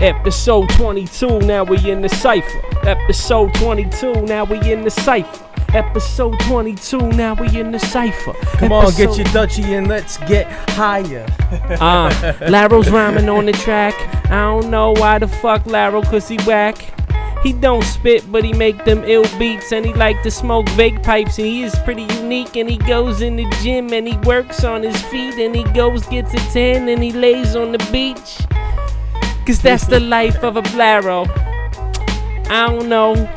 Episode 22, now we in the Cypher. Episode 22, now we in the Cypher. Episode 22, now we in the Cypher. Come on, get your Dutchie and let's get higher. Larro's rhyming on the track. I don't know why the fuck Larro, cause he whack. He don't spit, but he make them ill beats, and he like to smoke vape pipes, and he is pretty unique, and he goes in the gym, and he works on his feet, and he goes, gets a tan, and he lays on the beach. Cause that's the life of a Larro. I don't know.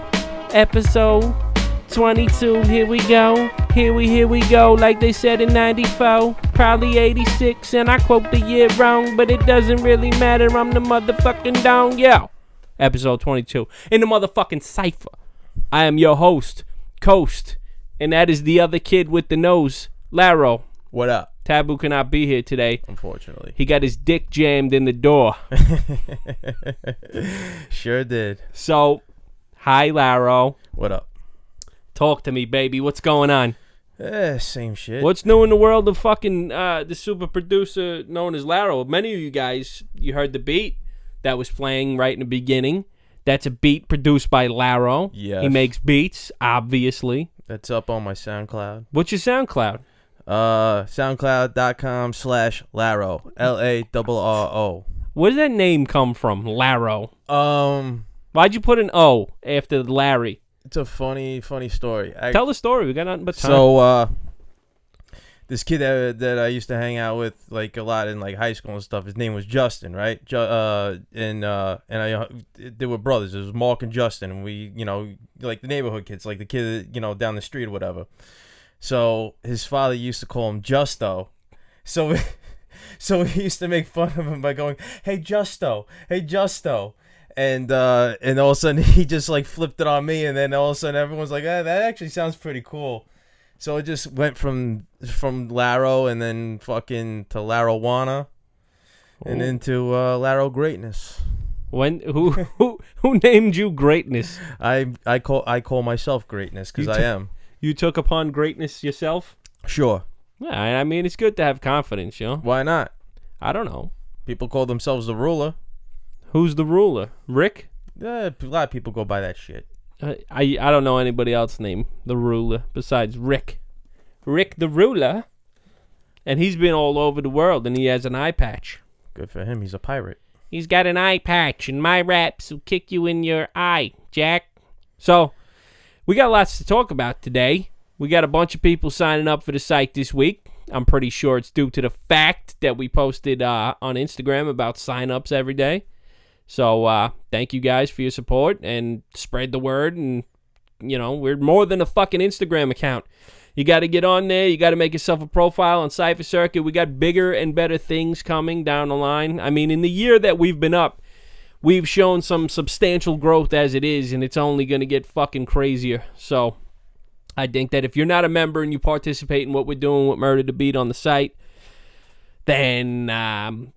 Episode 22, here we go. Here we go, like they said in 94, probably 86, and I quote the year wrong, but it doesn't really matter, I'm the motherfucking down, yo. Episode 22, in the motherfucking Cypher. I am your host, Coast, and that is the other kid with the nose, Larro. What up? Taboo cannot be here today. Unfortunately. He got his dick jammed in the door. Sure did. So, hi, Larro. What up? Talk to me, baby. What's going on? Same shit. What's new in the world of fucking the super producer known as Larro? Many of you guys, you heard the beat that was playing right in the beginning. That's a beat produced by Larro. Yes. He makes beats, obviously. That's up on my SoundCloud. What's your SoundCloud? SoundCloud.com/Larro. LARRO. Where did that name come from, Larro? Why'd you put an O after Larry? It's a funny story. Tell the story. We got nothing but time. So, this kid that I used to hang out with like a lot in like high school and stuff, his name was Justin, right? And they were brothers. It was Mark and Justin, and we, like the neighborhood kids, like the kid, down the street or whatever. So his father used to call him Justo. So he used to make fun of him by going, "Hey Justo, hey Justo." And all of a sudden he just like flipped it on me, and then all of a sudden everyone's like, that actually sounds pretty cool. So it just went from Larro and then fucking to Larrowana and into Larro greatness. Who named you greatness? I call myself greatness because I am. You took upon greatness yourself? Sure. Yeah, I mean, it's good to have confidence, Why not? I don't know. People call themselves the ruler. Who's the ruler? Rick? A lot of people go by that shit. I don't know anybody else named the ruler besides Rick. Rick the ruler. And he's been all over the world, and he has an eye patch. Good for him. He's a pirate. He's got an eye patch, and my raps will kick you in your eye, Jack. So, we got lots to talk about today. We got a bunch of people signing up for the site this week. I'm pretty sure it's due to the fact that we posted on Instagram about sign-ups every day. So, thank you guys for your support and spread the word. And, we're more than a fucking Instagram account. You got to get on there. You got to make yourself a profile on Cypher Circuit. We got bigger and better things coming down the line. I mean, in the year that we've been up, we've shown some substantial growth as it is, and it's only going to get fucking crazier. So, I think that if you're not a member and you participate in what we're doing with Murder to Beat on the site, then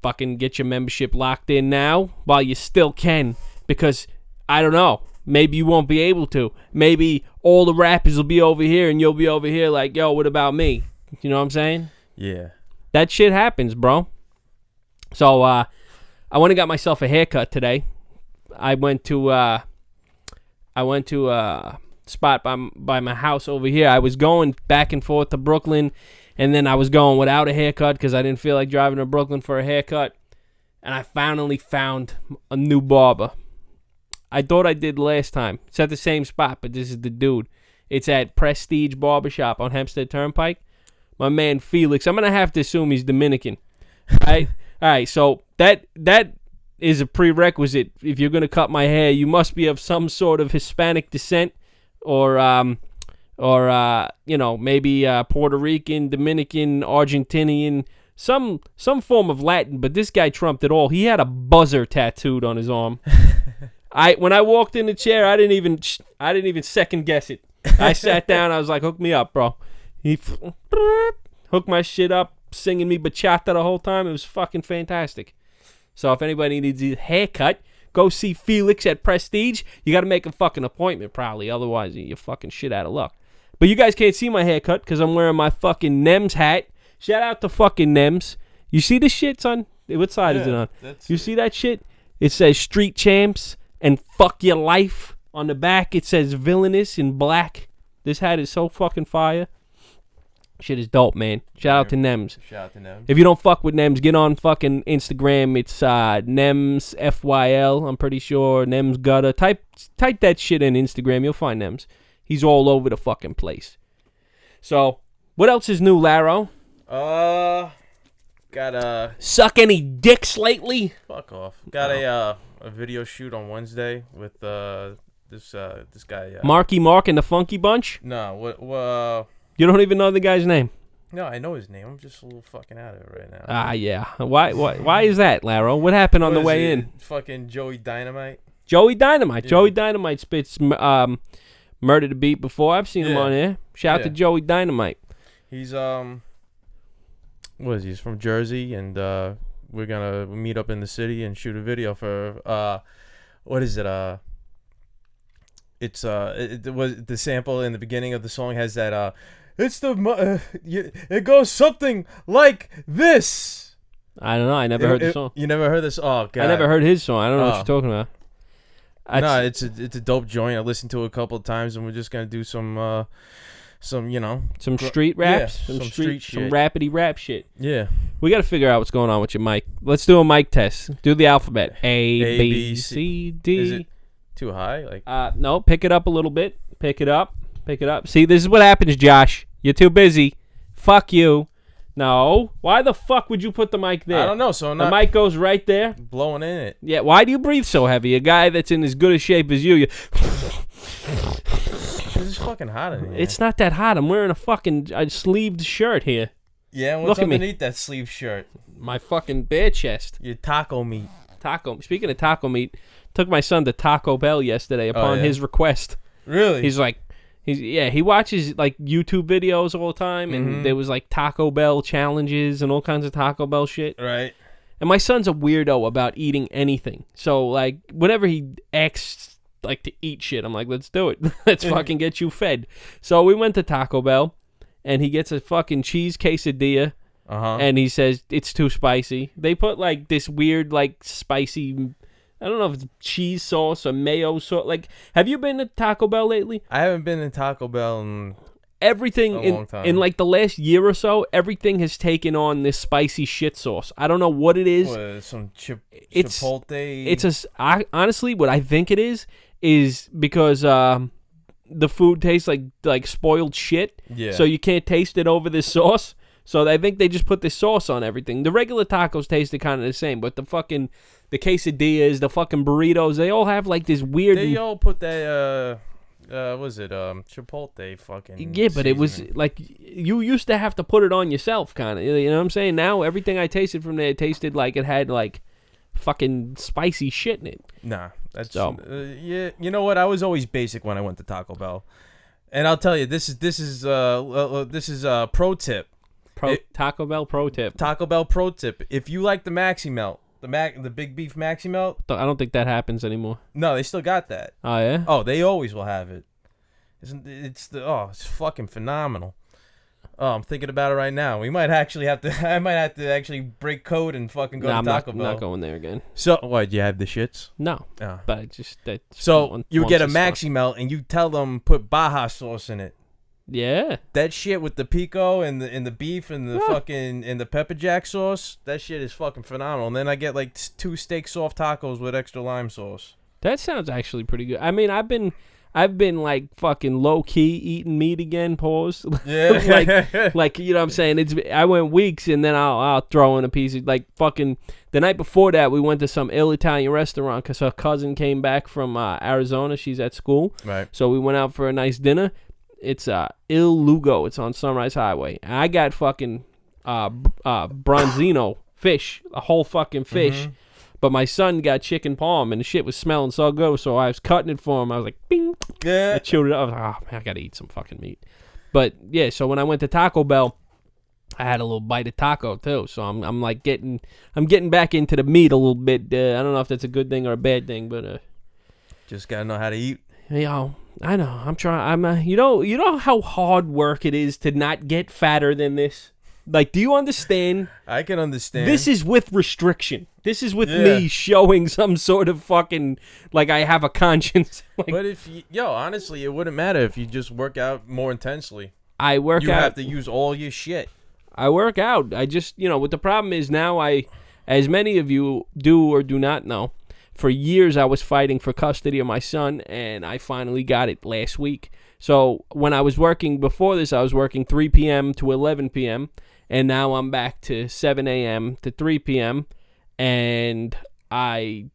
fucking get your membership locked in now while you still can, because I don't know, maybe you won't be able to. Maybe all the rappers will be over here and you'll be over here like, yo, what about me? You know what I'm saying? Yeah. That shit happens, bro. So I went and got myself a haircut today. I went to a spot by my house over here. I was going back and forth to Brooklyn, and then I was going without a haircut because I didn't feel like driving to Brooklyn for a haircut. And I finally found a new barber. I thought I did last time. It's at the same spot, but this is the dude. It's at Prestige Barbershop on Hempstead Turnpike. My man Felix. I'm going to have to assume he's Dominican. All right, so that is a prerequisite. If you're going to cut my hair, you must be of some sort of Hispanic descent or maybe Puerto Rican, Dominican, Argentinian, some form of Latin, but this guy trumped it all. He had a buzzer tattooed on his arm. When I walked in the chair, I didn't even second guess it. I sat down. I was like, "Hook me up, bro." He hooked my shit up, singing me bachata the whole time. It was fucking fantastic. So if anybody needs a haircut, go see Felix at Prestige. You got to make a fucking appointment, probably. Otherwise, you're fucking shit out of luck. But you guys can't see my haircut because I'm wearing my fucking Nems hat. Shout out to fucking Nems. You see this shit, son? What side is it on? You see that shit? It says Street Champs and Fuck Your Life. On the back, it says Villainous in black. This hat is so fucking fire. Shit is dope, man. Shout out to Nems. Shout out to Nems. If you don't fuck with Nems, get on fucking Instagram. It's Nems FYL. I'm pretty sure Nems Gutter. Type that shit in Instagram. You'll find Nems. He's all over the fucking place. So, what else is new, Larro? Got a Suck any dicks lately? fuck off. Got a video shoot on Wednesday with this guy. Marky Mark and the Funky Bunch? No, what? You don't even know the guy's name. No, I know his name. I'm just a little fucking out of it right now. Ah, yeah. Why is that, Larro? What happened on the way in? Fucking Joey Dynamite. Joey Dynamite. Yeah. Joey Dynamite spits Murder to Beat before. I've seen him on here. Shout out to Joey Dynamite. He's what is he? He's from Jersey, and we're gonna meet up in the city and shoot a video for what is it? It's it was the sample in the beginning of the song has that it goes something like this. I don't know. I never heard the song. You never heard this? Oh god. I never heard his song. I don't know what you're talking about. No, it's a dope joint. I listened to it a couple of times, and we're just gonna do some street raps, some street shit. some rapidy rap shit. Yeah. We got to figure out what's going on with your mic. Let's do a mic test. Do the alphabet. A, B, C, D. Is it too high? Like no, pick it up a little bit. Pick it up. See, this is what happens, Josh. You're too busy. Fuck you. No. Why the fuck would you put the mic there? I don't know. So I'm the not mic goes right there. blowing in it. Yeah. Why do you breathe so heavy? A guy that's in as good a shape as you. It's fucking hot in here. It's not that hot. I'm wearing a fucking sleeved shirt here. Yeah. What's Look at me. underneath that sleeve shirt? My fucking bare chest. Your taco meat. Speaking of taco meat, took my son to Taco Bell yesterday upon his request. Really? He watches like YouTube videos all the time, and there was like Taco Bell challenges and all kinds of Taco Bell shit. Right. And my son's a weirdo about eating anything. So like whenever he asks like to eat shit, I'm like, let's do it. Let's fucking get you fed. So we went to Taco Bell, and he gets a fucking cheese quesadilla. And he says it's too spicy. They put like this weird like spicy, I don't know if it's cheese sauce or mayo sauce. Like, have you been to Taco Bell lately? I haven't been in Taco Bell in everything a long time. In like the last year or so, everything has taken on this spicy shit sauce. I don't know what it is. What, some It's Chipotle. Honestly, what I think it is because the food tastes like spoiled shit. Yeah. So you can't taste it over this sauce. So I think they just put this sauce on everything. The regular tacos tasted kind of the same, but the quesadillas, the fucking burritos, they all have like this weird. They all put that was it Chipotle fucking. Yeah, but it was seasoning. like you used to have to put it on yourself, kind of. You know what I'm saying? Now everything I tasted from there tasted like it had like fucking spicy shit in it. Nah, that's yeah. You know what? I was always basic when I went to Taco Bell, and I'll tell you this is pro tip. Taco Bell pro tip. Taco Bell pro tip. If you like the Maxi Melt, the big beef Maxi Melt. I don't think that happens anymore. No, they still got that. Oh yeah. Oh, they always will have it. It's fucking phenomenal. Oh, I'm thinking about it right now. I might have to actually break code and fucking go to Taco Bell. I'm not going there again. So, what, you have the shits? No. Oh. But I just you get a Maxi Melt and you tell them put Baja sauce in it. Yeah. That shit with the pico and the beef and the fucking and the pepper jack sauce, that shit is fucking phenomenal. And then I get like 2 steak soft tacos with extra lime sauce. That sounds actually pretty good. I mean, I've been like fucking low key eating meat again. Pause. Yeah. like you know what I'm saying. I went weeks and then I'll throw in a piece of like fucking. The night before that, we went to some ill Italian restaurant because her cousin came back from Arizona. She's at school. Right. So we went out for a nice dinner. It's Il Lugo. It's on Sunrise Highway. And I got fucking bronzino fish, a whole fucking fish. Mm-hmm. But my son got chicken palm, and the shit was smelling so good, so I was cutting it for him. I was like, bing. Yeah. I chewed it up. I was like, oh, man, I got to eat some fucking meat. But, yeah, so when I went to Taco Bell, I had a little bite of taco, too. So I'm like getting back into the meat a little bit. I don't know if that's a good thing or a bad thing, but... just got to know how to eat. You know, I know. I'm trying. You know how hard work it is to not get fatter than this? Like, do you understand? I can understand. This is with restriction. This is with me showing some sort of fucking, like, I have a conscience. Like, but honestly, it wouldn't matter if you just work out more intensely. I work out. You have to use all your shit. I work out. I just, what the problem is now, as many of you do or do not know, for years I was fighting for custody of my son, and I finally got it last week. So when I was working before this, I was working 3 p.m. to 11 p.m., and now I'm back to 7 a.m. to 3 p.m., and I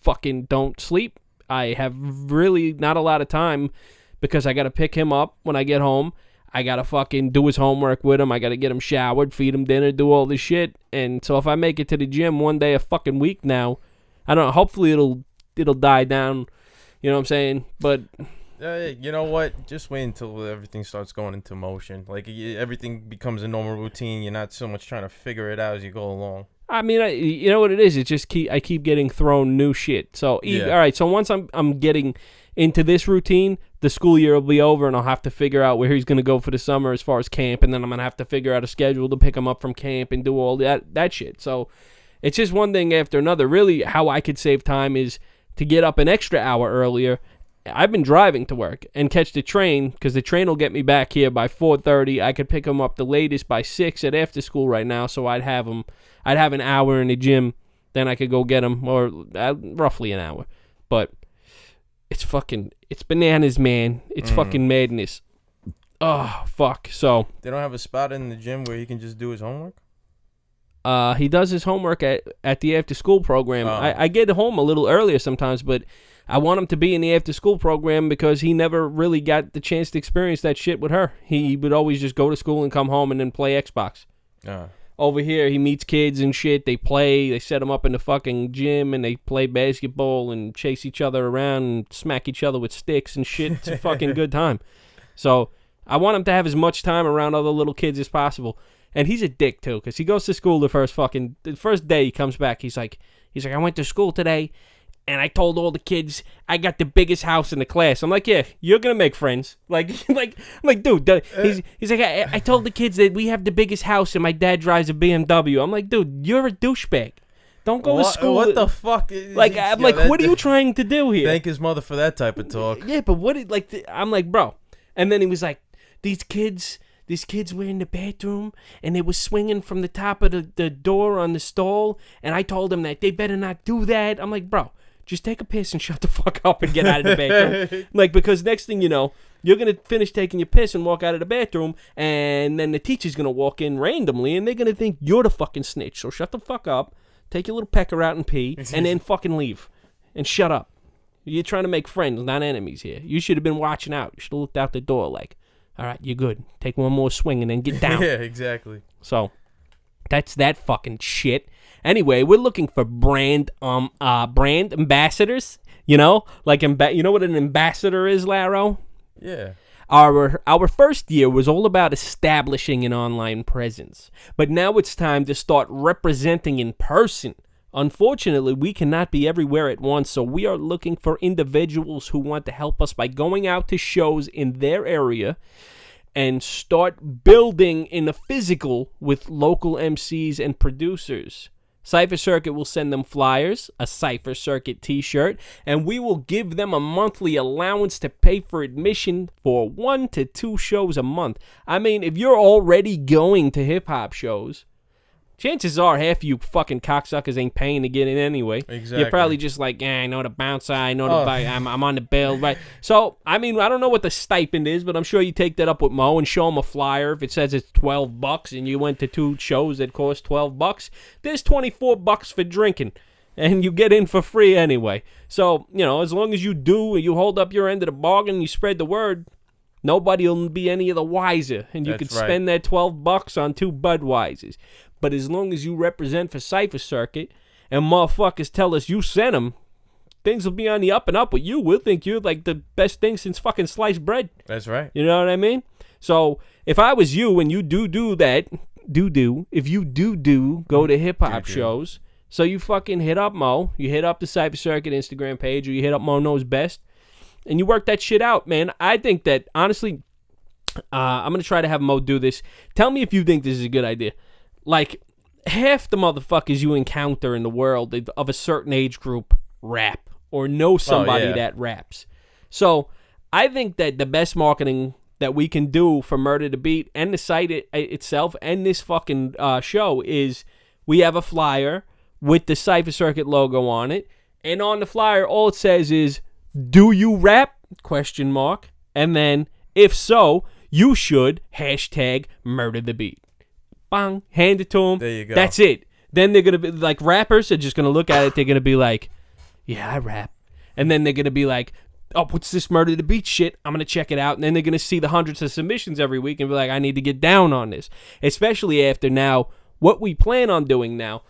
fucking don't sleep. I have really not a lot of time because I got to pick him up when I get home. I got to fucking do his homework with him. I got to get him showered, feed him dinner, do all this shit. And so if I make it to the gym one day a fucking week now, I don't know, hopefully it'll die down, you know what I'm saying? But you know what? Just wait until everything starts going into motion. Like, everything becomes a normal routine. You're not so much trying to figure it out as you go along. I mean, you know what it is? It's just I keep getting thrown new shit. So, all right, so once I'm getting into this routine, the school year will be over, and I'll have to figure out where he's going to go for the summer as far as camp, and then I'm going to have to figure out a schedule to pick him up from camp and do all that shit. So it's just one thing after another. Really, how I could save time is to get up an extra hour earlier. I've been driving to work and catch the train because the train will get me back here by 4:30. I could pick him up the latest by 6 at after school right now, so I'd have an hour in the gym, then I could go get him, or roughly an hour. But it's bananas, man. It's fucking madness. Oh, fuck. So they don't have a spot in the gym where he can just do his homework? He does his homework at the after-school program. I get home a little earlier sometimes, but I want him to be in the after-school program because he never really got the chance to experience that shit with her. He would always just go to school and come home and then play Xbox. Over here, he meets kids and shit. They play. They set him up in the fucking gym, and they play basketball and chase each other around and smack each other with sticks and shit. It's a fucking good time. So I want him to have as much time around other little kids as possible. And he's a dick, too, because he goes to school the first day he comes back. He's like, I went to school today, and I told all the kids I got the biggest house in the class. I'm like, yeah, you're going to make friends. Like, dude, he's like, I told the kids that we have the biggest house and my dad drives a BMW. I'm like, dude, you're a douchebag. Don't go to school. What the fuck? Like, what are you trying to do here? Thank his mother for that type of talk. Yeah, but I'm like, bro. And then he was like, these kids were in the bathroom, and they were swinging from the top of the door on the stall, and I told them that they better not do that. I'm like, bro, just take a piss and shut the fuck up and get out of the bathroom. Like, because next thing you know, you're going to finish taking your piss and walk out of the bathroom, and then the teacher's going to walk in randomly, and they're going to think you're the fucking snitch. So shut the fuck up, take your little pecker out and pee, and then fucking leave. And shut up. You're trying to make friends, not enemies here. You should have been watching out. You should have looked out the door like, all right, you're good. Take one more swing and then get down. Yeah, exactly. So that's that fucking shit. Anyway, we're looking for brand ambassadors. You know, like you know what an ambassador is, Larro? Yeah. Our first year was all about establishing an online presence, but now it's time to start representing in person. Unfortunately, we cannot be everywhere at once, so we are looking for individuals who want to help us by going out to shows in their area and start building in the physical with local MCs and producers. Cypher Circuit will send them flyers, a Cypher Circuit t-shirt, and we will give them a monthly allowance to pay for admission for 1 to 2 shows a month. I mean, if you're already going to hip-hop shows, chances are half you fucking cocksuckers ain't paying to get in anyway. Exactly. You're probably just like, I know the bouncer, I know I'm on the bill, right? So, I mean, I don't know what the stipend is, but I'm sure you take that up with Mo and show him a flyer. If it says it's $12 and you went to 2 shows that cost $12, there's $24 for drinking, and you get in for free anyway. So, you know, as long as you do, you hold up your end of the bargain, you spread the word, nobody will be any of the wiser, and you can spend that $12 on 2 Budweisers. But as long as you represent for Cypher Circuit and motherfuckers tell us you sent them, things will be on the up and up with you. We'll think you're like the best thing since fucking sliced bread. That's right. You know what I mean? So if I was you and you do that, if you go to hip-hop shows, so you fucking hit up Mo, you hit up the Cypher Circuit Instagram page, or you hit up Mo Knows Best, and you work that shit out, man. I think that, honestly, I'm going to try to have Mo do this. Tell me if you think this is a good idea. Like, half the motherfuckers you encounter in the world of a certain age group rap or know somebody that raps. So I think that the best marketing that we can do for Murder the Beat and the site itself and this fucking show is we have a flyer with the Cypher Circuit logo on it. And on the flyer, all it says is, "Do you rap?" ? And then, if so, you should hashtag Murder the Beat. Bang. Hand it to them. There you go. That's it. Then they're going to be like, rappers are just going to look at it. They're going to be like, yeah, I rap. And then they're going to be like, oh, what's this Murder the Beat shit? I'm going to check it out. And then they're going to see the hundreds of submissions every week and be like, I need to get down on this. Especially after now, what we plan on doing now,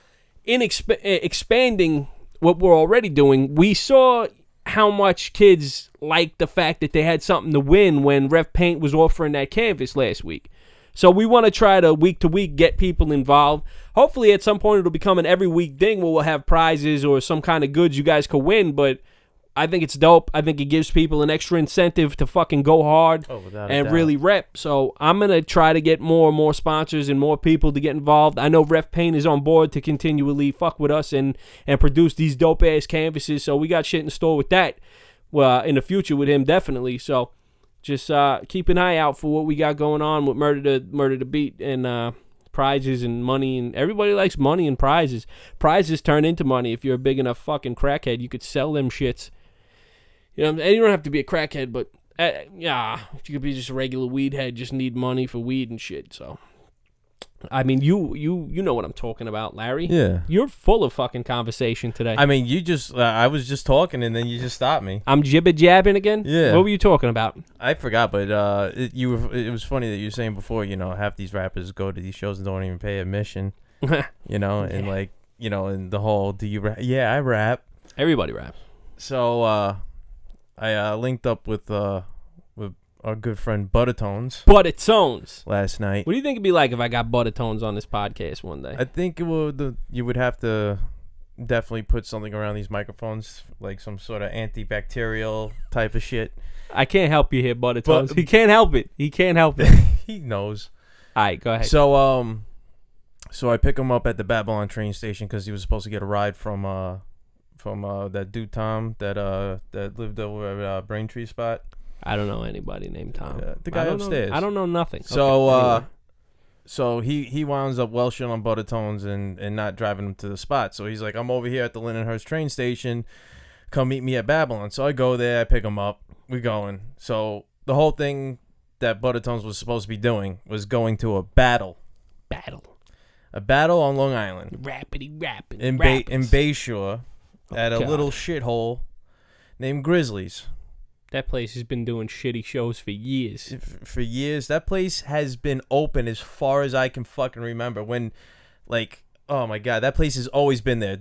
in expanding what we're already doing, we saw how much kids liked the fact that they had something to win when Ref Paint was offering that canvas last week. So we want to try to week get people involved. Hopefully at some point it'll become an every week thing where we'll have prizes or some kind of goods you guys could win, but I think it's dope. I think it gives people an extra incentive to fucking go hard and really rep. So I'm going to try to get more and more sponsors and more people to get involved. I know Ref Paint is on board to continually fuck with us and produce these dope-ass canvases. So we got shit in store with that in the future with him, definitely. So just keep an eye out for what we got going on with Murder the Beat and prizes and money. And everybody likes money and prizes. Prizes turn into money. If you're a big enough fucking crackhead, you could sell them shits. You know, and you don't have to be a crackhead, but you could be just a regular weed head, just need money for weed and shit. So, I mean, you know what I'm talking about, Larry. Yeah. You're full of fucking conversation today. I mean, you just, I was just talking and then you just stopped me. I'm jibber-jabbing again? Yeah. What were you talking about? I forgot, but it was funny that you were saying before, you know, half these rappers go to these shows and don't even pay admission, you know, and like, you know, and the whole, do you rap? Yeah, I rap. Everybody raps. So, I linked up with our good friend Buttertones. Buttertones Last night. What do you think it'd be like if I got Buttertones on this podcast one day? I think it would. You would have to definitely put something around these microphones, like some sort of antibacterial type of shit. I can't help you here, Buttertones. He can't help it. He can't help it. He knows. All right, go ahead. So I pick him up at the Babylon train station because he was supposed to get a ride from that dude Tom that lived over at Braintree spot. I don't know anybody named Tom. The guy upstairs. I don't know nothing. So anyway. So he winds up well shit on Buttertones and not driving him to the spot. So he's like, I'm over here at the Lindenhurst train station. Come meet me at Babylon. So I go there. I pick him up. We going. So the whole thing that Buttertones was supposed to be doing was going to a battle. A battle on Long Island. Rappity. In Bayshore. At a little shithole named Grizzlies. That place has been doing shitty shows for years. For years. That place has been open as far as I can fucking remember. When, like, oh my God, that place has always been there.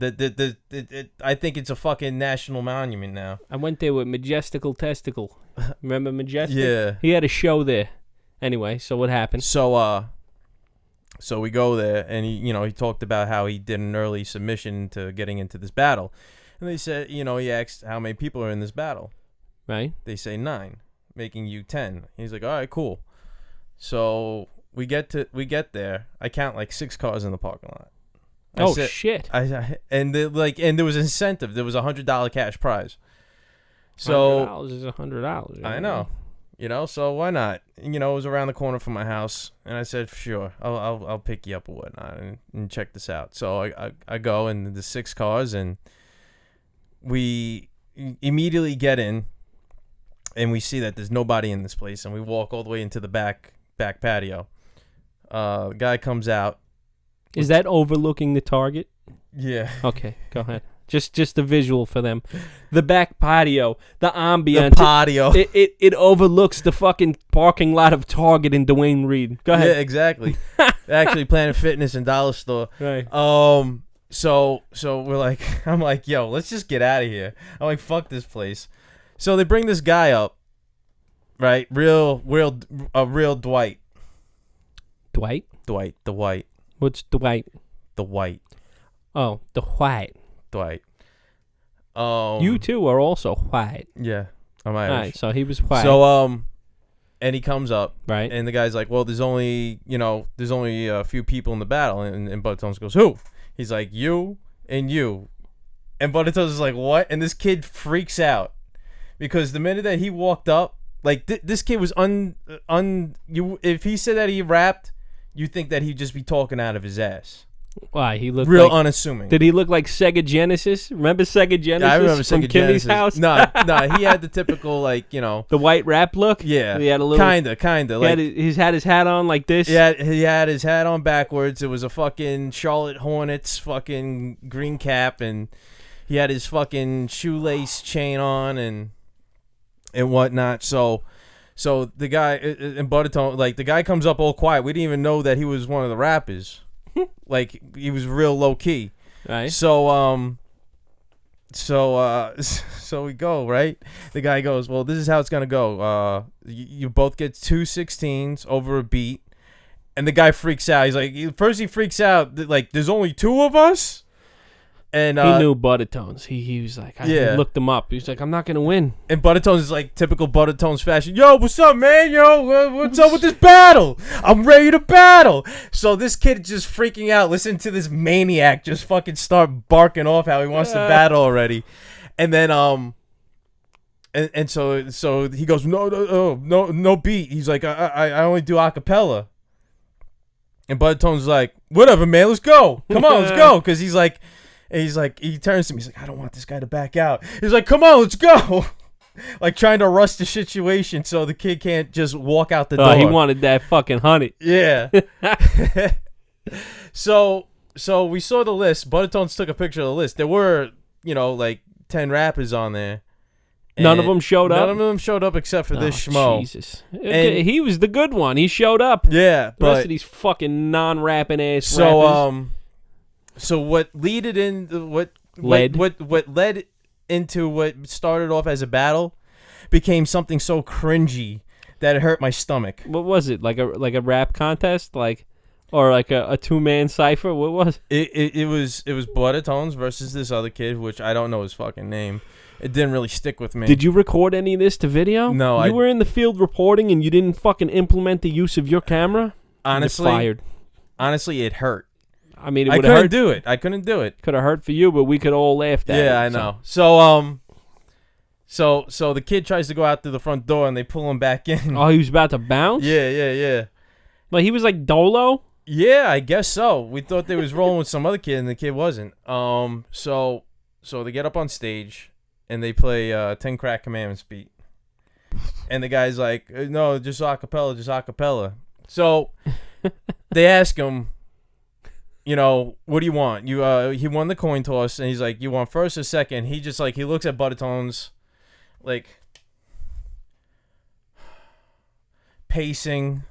I think it's a fucking national monument now. I went there with Majestical Testicle. Remember Majestic? Yeah. He had a show there. Anyway, so what happened? So we go there, and he talked about how he did an early submission to getting into this battle. And they said, he asked how many people are in this battle. Right. They say 9, making you 10. He's like, all right, cool. So we get there. I count like 6 cars in the parking lot. Shit. And there was incentive. There was $100 cash prize. So $100 is $100. I know. So why not? It was around the corner from my house, and I said, sure, I'll pick you up or whatnot and check this out. So I go, and the 6 cars, and we immediately get in, and we see that there's nobody in this place, and we walk all the way into the back patio. Guy comes out. Is that overlooking the Target? Yeah. Okay, go ahead. Just the visual for them. The back patio, the ambience. The patio. It overlooks the fucking parking lot of Target and Dwayne Reed. Go ahead. Yeah, exactly. Actually, Planet Fitness and Dollar Store. Right. So we're like, I'm like, yo, let's just get out of here. I'm like, fuck this place. So they bring this guy up, right? Real Dwight. Dwight? Dwight, the white. What's Dwight? The white. Oh, the white. Dwight. You two are also white. Yeah, I'm Irish. All right, so he was white. So And he comes up, Right. and the guy's like, well, there's only a few people in the battle. And Buttatones goes, who? He's like, you and you. And Buttatones is like, what? And this kid freaks out. Because the minute that he walked up, like, this kid was if he said that he rapped, you think that he'd just be talking out of his ass. Why? He looked real like, unassuming. Did he look like Sega Genesis? Remember Sega Genesis? Yeah, I remember from Sega Kimmy's Genesis. house? No, he had the typical, like, the white rap look? Yeah. He had a little... Kinda. Like, he had his hat on like this? Yeah, he had his hat on backwards. It was a fucking Charlotte Hornets fucking green cap, and he had his fucking shoelace chain on and whatnot. So the guy and Buttertone, like, the guy comes up all quiet. We didn't even know that he was one of the rappers. Like, he was real low key. Right. So we go, right? The guy goes, well, this is how it's gonna go. You both get 2 16s over a beat. And the guy freaks out. He's like, first he freaks out, like, there's only 2 of us? And he knew Buttertones. He was like, yeah. I looked him up. He was like, I'm not going to win. And Buttertones is like typical Buttertones fashion. Yo, what's up, man? Yo, what's up with this battle? I'm ready to battle. So this kid just freaking out. Listen to this maniac just fucking start barking off how he wants to battle already. And then, and so he goes, no beat. He's like, I only do acapella. And Buttertones is like, whatever, man, let's go. Come on, let's go. Because he turns to me. He's like, I don't want this guy to back out. He's like, come on, let's go. Like, trying to rush the situation so the kid can't just walk out the door. He wanted that fucking 100. Yeah. So we saw the list. Buttertones took a picture of the list. There were, like 10 rappers on there. None of them showed up? None of them showed up except for this schmo. Jesus. He was the good one. He showed up. Yeah, the rest of these fucking non-rapping ass rappers. So what led into what started off as a battle became something so cringy that it hurt my stomach. What was it? Like a rap contest? Or like a 2-man Cypher? What was it? It was Buttertones versus this other kid, which I don't know his fucking name. It didn't really stick with me. Did you record any of this to video? No, you were in the field reporting and you didn't fucking implement the use of your camera? Honestly, you're fired. Honestly, it hurt. I mean, I couldn't do it. I couldn't do it. Could have hurt for you, but we could all laugh at it. Yeah, I know. So the kid tries to go out through the front door and they pull him back in. Oh, he was about to bounce? Yeah. Like, he was like Dolo? Yeah, I guess so. We thought they was rolling with some other kid and the kid wasn't. So they get up on stage and they play 10 Crack Commandments beat. And the guy's like, no, just acapella. So they ask him, what do you want? He won the coin toss, and he's like, you want first or second? He just he looks at Buttertones, like, pacing,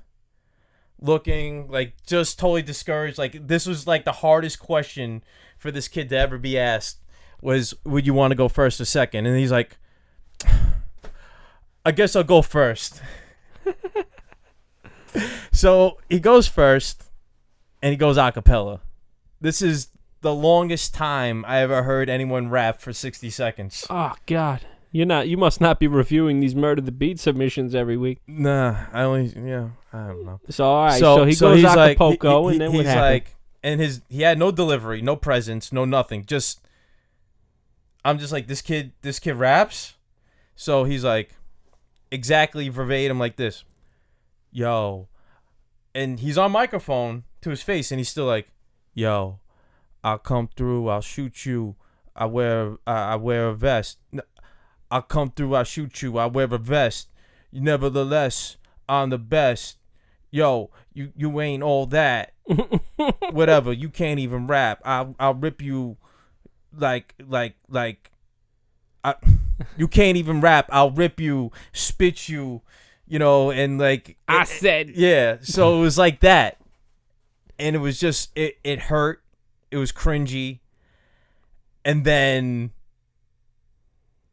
looking, like, just totally discouraged. Like, this was like the hardest question for this kid to ever be asked was, would you want to go first or second? And he's like, I guess I'll go first. So he goes first. And he goes a cappella. This is the longest time I ever heard anyone rap for 60 seconds. Oh God, you must not be reviewing these Murder the Beat submissions every week. Nah, I don't know. So all right, so he goes Acapulco, like, and then what happened? Like, and he had no delivery, no presence, no nothing. Just, I'm just like, this kid raps. So he's like, exactly verbatim like this, yo, and he's on microphone to his face, and he's still like, yo, I'll come through, I'll shoot you, I wear a vest. I'll come through, I'll shoot you, I wear a vest. Nevertheless, I'm the best. Yo, you ain't all that. Whatever, you can't even rap. I'll rip you like you can't even rap. I'll rip you, spit you, and like I said. Yeah, so it was like that. And it was just, it hurt. It was cringy. And then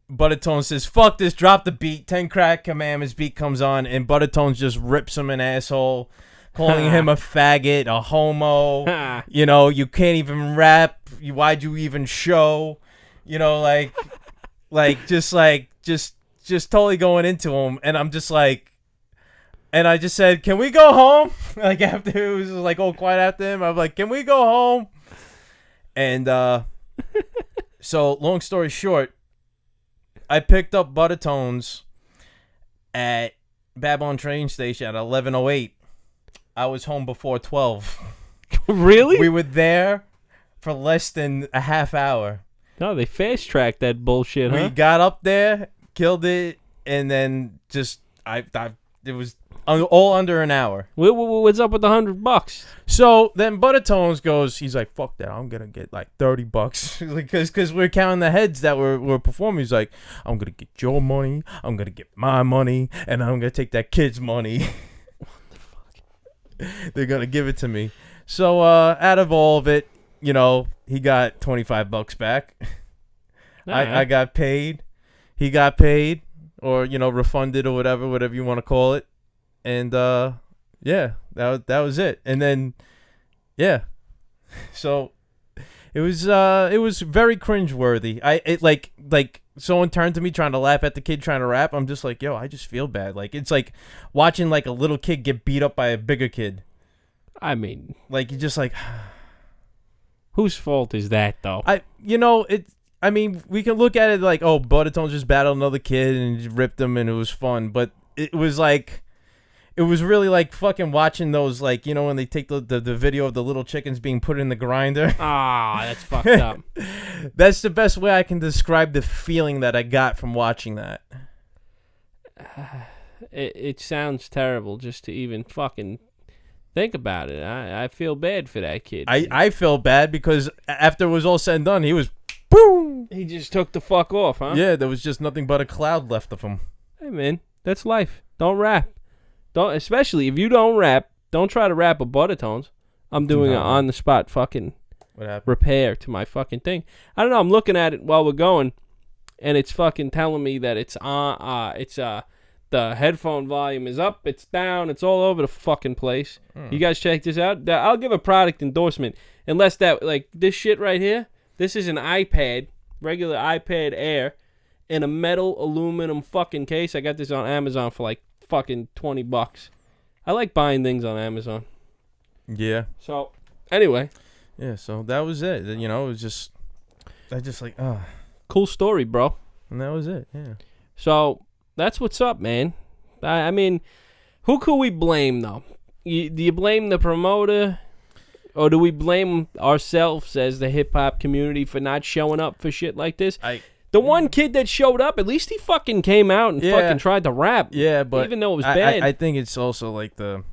Buttertone says, fuck this, drop the beat. 10 Crack Commandments beat comes on, and Buttertone just rips him an asshole, calling him a faggot, a homo. You can't even rap. Why'd you even show? Just totally going into him. And I'm just like, And I just said, "Can we go home?" Like after it was like all quiet after him, I'm like, "Can we go home?" And so long story short, I picked up Buttertones at Babylon train station at 11:08. I was home before 12. Really? We were there for less than a half hour. No, they fast tracked that bullshit, huh? We got up there, killed it, and then just it was all under an hour. What's up with the $100? So then Buttertones goes, he's like, "Fuck that, I'm gonna get like $30." Because we're counting the heads that were performing. He's like, "I'm gonna get your money, I'm gonna get my money, and I'm gonna take that kid's money." What the fuck? They're gonna give it to me. So out of all of it, you know, he got $25 back. I got paid. He got paid, or you know, refunded or whatever you want to call it. And yeah, that was it. And then yeah, so it was very cringeworthy. It like someone turned to me trying to laugh at the kid trying to rap. I'm just like, yo, I just feel bad. Like it's like watching like a little kid get beat up by a bigger kid. I mean, like you just like, whose fault is that though? I mean, we can look at it like, oh, Buttertones just battled another kid and just ripped him and it was fun, but it was like. It was really like fucking watching those, like, you know, when they take the video of the little chickens being put in the grinder. Ah, that's fucked up. That's the best way I can describe the feeling that I got from watching that. It sounds terrible just to even fucking think about it. I feel bad for that kid. I feel bad because after it was all said and done, he was boom. He just took the fuck off, huh? Yeah, there was just nothing but a cloud left of him. Hey, man, that's life. Don't rap. Don't, especially if you don't rap, don't try to rap a Buttertones. I'm doing an on-the-spot fucking repair to my fucking thing. I don't know. I'm looking at it while we're going, and it's fucking telling me that it's the headphone volume is up, it's down, it's all over the fucking place. You guys check this out. I'll give a product endorsement, unless that, like, this shit right here, this is an iPad, regular iPad Air, in a metal aluminum fucking case. I got this on Amazon for like fucking $20. I like buying things on Amazon. Yeah. So, anyway. Yeah, so that was it. You know, it was just, I just like, cool story, bro. And that was it, yeah. So, that's what's up, man. I mean, who could we blame, though? Do you blame the promoter? Or do we blame ourselves as the hip-hop community for not showing up for shit like this? The one kid that showed up, at least he fucking came out and fucking tried to rap. Yeah, but even though it was bad. I think it's also like the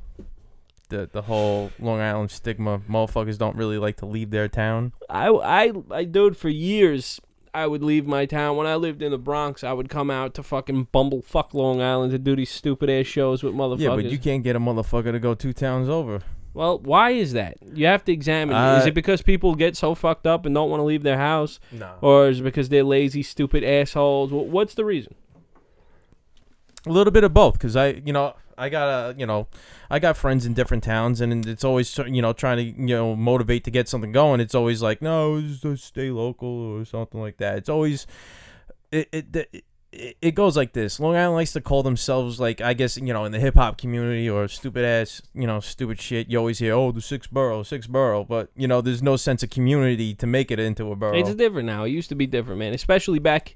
whole Long Island stigma. Motherfuckers don't really like to leave their town. I dude, for years, I would leave my town. When I lived in the Bronx, I would come out to fucking bumblefuck Long Island to do these stupid-ass shows with motherfuckers. Yeah, but you can't get a motherfucker to go 2 towns over. Well, why is that? You have to examine it. Is it because people get so fucked up and don't want to leave their house? No. Or is it because they're lazy, stupid assholes? What's the reason? A little bit of both, because I got friends in different towns, and it's always, trying to, motivate to get something going. It's always like, no, just stay local or something like that. It's always, it goes like this. Long Island likes to call themselves, like, I guess, in the hip-hop community or stupid-ass, stupid shit. You always hear, oh, the sixth borough. But, there's no sense of community to make it into a borough. It's different now. It used to be different, man. Especially back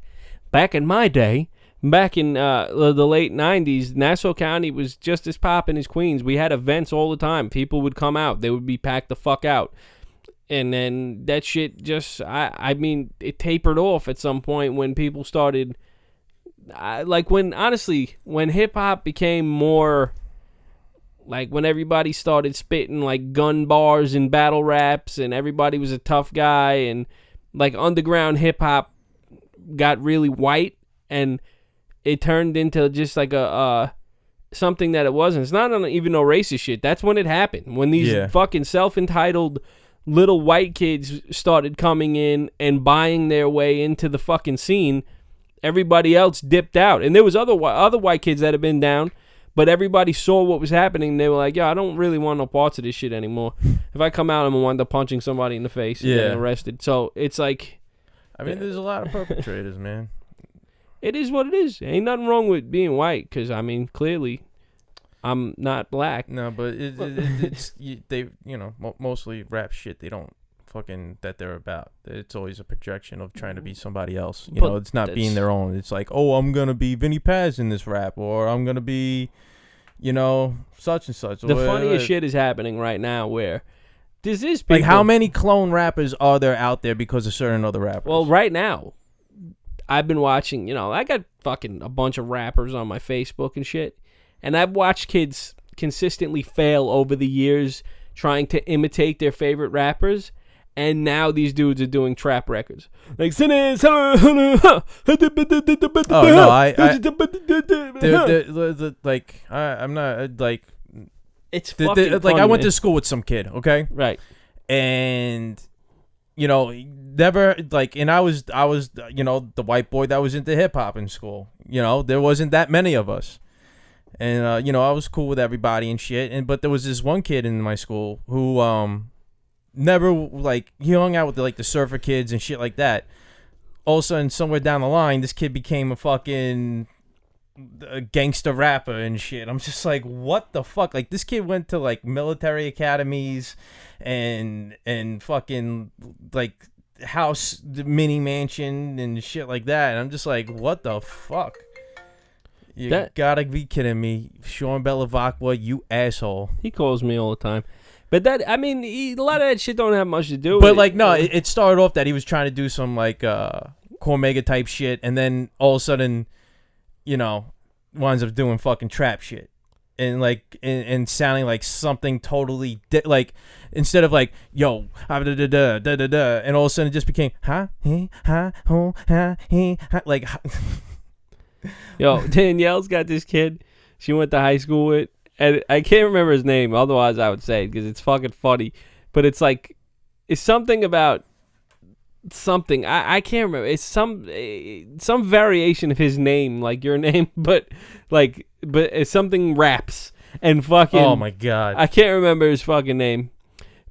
in my day, back in the late 90s, Nassau County was just as poppin' as Queens. We had events all the time. People would come out. They would be packed the fuck out. And then that shit just, I mean, it tapered off at some point when people started... when hip-hop became more, like, when everybody started spitting, like, gun bars and battle raps, and everybody was a tough guy, and, like, underground hip-hop got really white, and it turned into just, like, a something that it wasn't. It's not even no racist shit. That's when it happened. When these fucking self-entitled little white kids started coming in and buying their way into the fucking scene, everybody else dipped out. And there was other white kids that had been down, but everybody saw what was happening, and they were like, yo, I don't really want no parts of this shit anymore. If I come out, I'm going to wind up punching somebody in the face and getting arrested. So it's like... I mean, there's a lot of perpetrators, man. It is what it is. Ain't nothing wrong with being white, because, I mean, clearly, I'm not black. No, but it's they mostly rap shit. They don't fucking that they're about. It's always a projection of trying to be somebody else. You know, it's not being their own. It's like, oh, I'm gonna be Vinny Paz in this rap, or I'm gonna be, such and such. The funniest shit is happening right now where this is people, like how many clone rappers are there out there because of certain other rappers? Well, right now, I've been watching. I got fucking a bunch of rappers on my Facebook and shit, and I've watched kids consistently fail over the years trying to imitate their favorite rappers. And now these dudes are doing trap records. Like, oh, no, I'm not, like... It's fucking like, fun, I went man. to school with some kid, okay? Right. And, never, like, and I was, the white boy that was into hip-hop in school. There wasn't that many of us. And, I was cool with everybody and shit. But there was this one kid in my school who, never, like, he hung out with the surfer kids and shit like that. All of a sudden, somewhere down the line, this kid became a fucking gangster rapper and shit. I'm just like, what the fuck? Like, this kid went to like military academies and fucking like house mini mansion and shit like that. And I'm just like, what the fuck? You gotta be kidding me, Sean Bellavacqua, you asshole. He calls me all the time. But a lot of that shit don't have much to do with it. But, no, it started off that he was trying to do some, like, Cormega type shit, and then all of a sudden, winds up doing fucking trap shit. And, like, and sounding like something totally, like, instead of, like, yo, da-da-da-da-da-da-da, and all of a sudden it just became, like... Yo, Danielle's got this kid she went to high school with. And I can't remember his name. Otherwise, I would say it because it's fucking funny. But it's like, it's something about something. I can't remember. It's some variation of his name, like your name, but it's something raps and fucking. Oh my god! I can't remember his fucking name.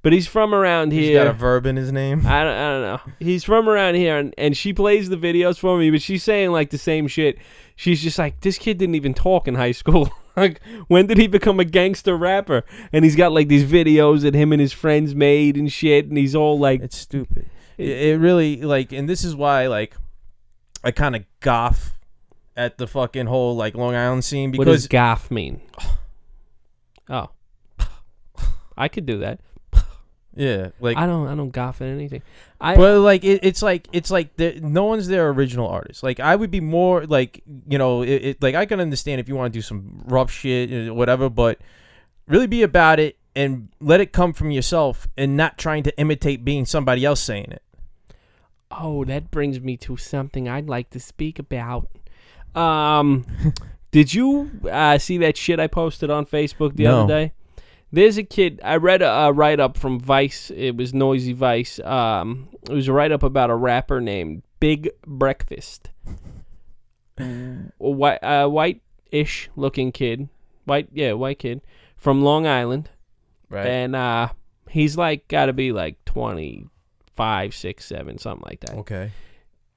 But he's from around here. He's got a verb in his name. I don't know. He's from around here, and she plays the videos for me, but she's saying like the same shit. She's just like, this kid didn't even talk in high school. Like, when did he become a gangster rapper? And he's got like these videos that him and his friends made and shit, and he's all like, it's stupid. It really, like, and this is why, like, I kind of goff at the fucking whole like Long Island scene because what does goff mean? Oh, I could do that. Yeah, like I don't goff at anything. But like it's like no one's their original artist. Like I would be more like like I can understand if you want to do some rough shit whatever, but really be about it and let it come from yourself and not trying to imitate being somebody else saying it. Oh, that brings me to something I'd like to speak about. Did you see that shit I posted on Facebook the other day? There's a kid, I read a write-up from Vice. It was Noisy Vice. It was a write-up about a rapper named Big Breakfast. White-ish looking kid. White kid from Long Island. Right. And he's like got to be like 25, 6, 7, something like that. Okay.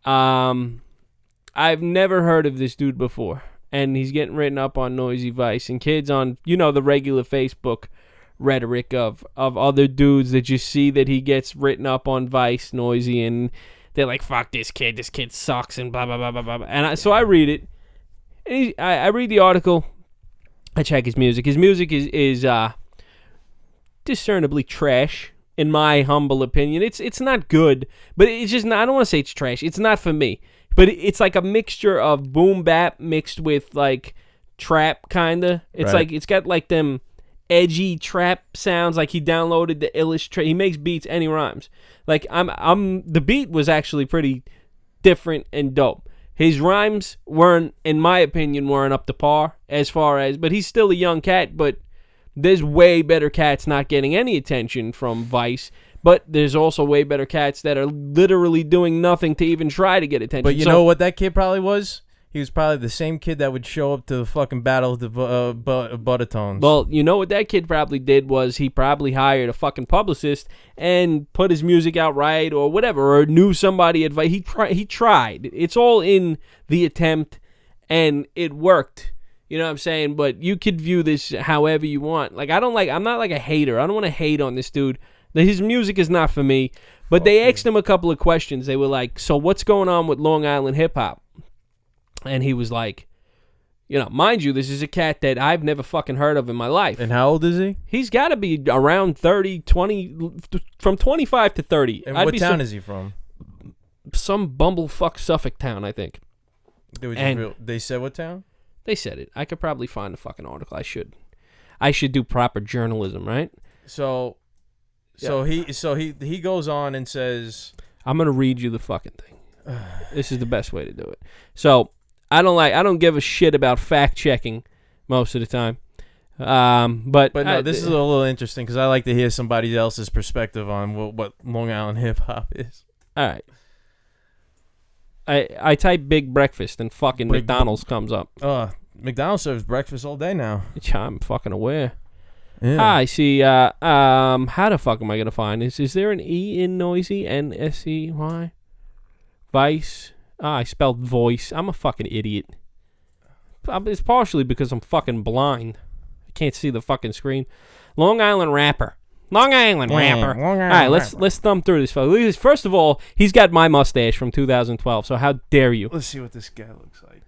I've never heard of this dude before. And he's getting written up on Noisy Vice. And kids on, the regular Facebook rhetoric of other dudes that you see that he gets written up on Vice, Noisy, and they're like, fuck this kid sucks, and blah, blah, blah, blah, blah. And so I read it. And I read the article. I check his music. His music is discernibly trash, in my humble opinion. It's not good, but it's just not, I don't want to say it's trash. It's not for me. But it's like a mixture of boom bap mixed with like trap kinda. It's right. like it's got like them edgy trap sounds. Like he downloaded the illustrate. He makes beats and he rhymes. Like the beat was actually pretty different and dope. His rhymes weren't, in my opinion, up to par as far as. But he's still a young cat. But there's way better cats not getting any attention from Vice. But there's also way better cats that are literally doing nothing to even try to get attention. But you know what that kid probably was? He was probably the same kid that would show up to the fucking battle of the Buttertones. Well, you know what that kid probably did was he probably hired a fucking publicist and put his music out right or whatever, or knew somebody advice. He tried. It's all in the attempt, and it worked. You know what I'm saying? But you could view this however you want. Like, I'm not like a hater. I don't want to hate on this dude. His music is not for me. But they asked him a couple of questions. They were like, so what's going on with Long Island hip-hop? And he was like, mind you, this is a cat that I've never fucking heard of in my life. And how old is he? He's got to be around 30, 20, from 25 to 30. And what town is he from? Some bumblefuck Suffolk town, I think. They said what town? They said it. I could probably find a fucking article. I should do proper journalism, right? So he goes on and says, I'm gonna read you the fucking thing. This is the best way to do it. So I don't give a shit about fact checking most of the time. But no, this is a little interesting because I like to hear somebody else's perspective on what Long Island hip hop is. All right. I type big breakfast and fucking McDonald's comes up. McDonald's serves breakfast all day now. I'm fucking aware. Yeah. I see. How the fuck am I gonna find this? Is there an E in noisy? NSEY? Vice. I spelled voice. I'm a fucking idiot. It's partially because I'm fucking blind. I can't see the fucking screen. Long Island rapper. Long Island rapper. All right, let's thumb through this. First of all, he's got my mustache from 2012. So how dare you? Let's see what this guy looks like.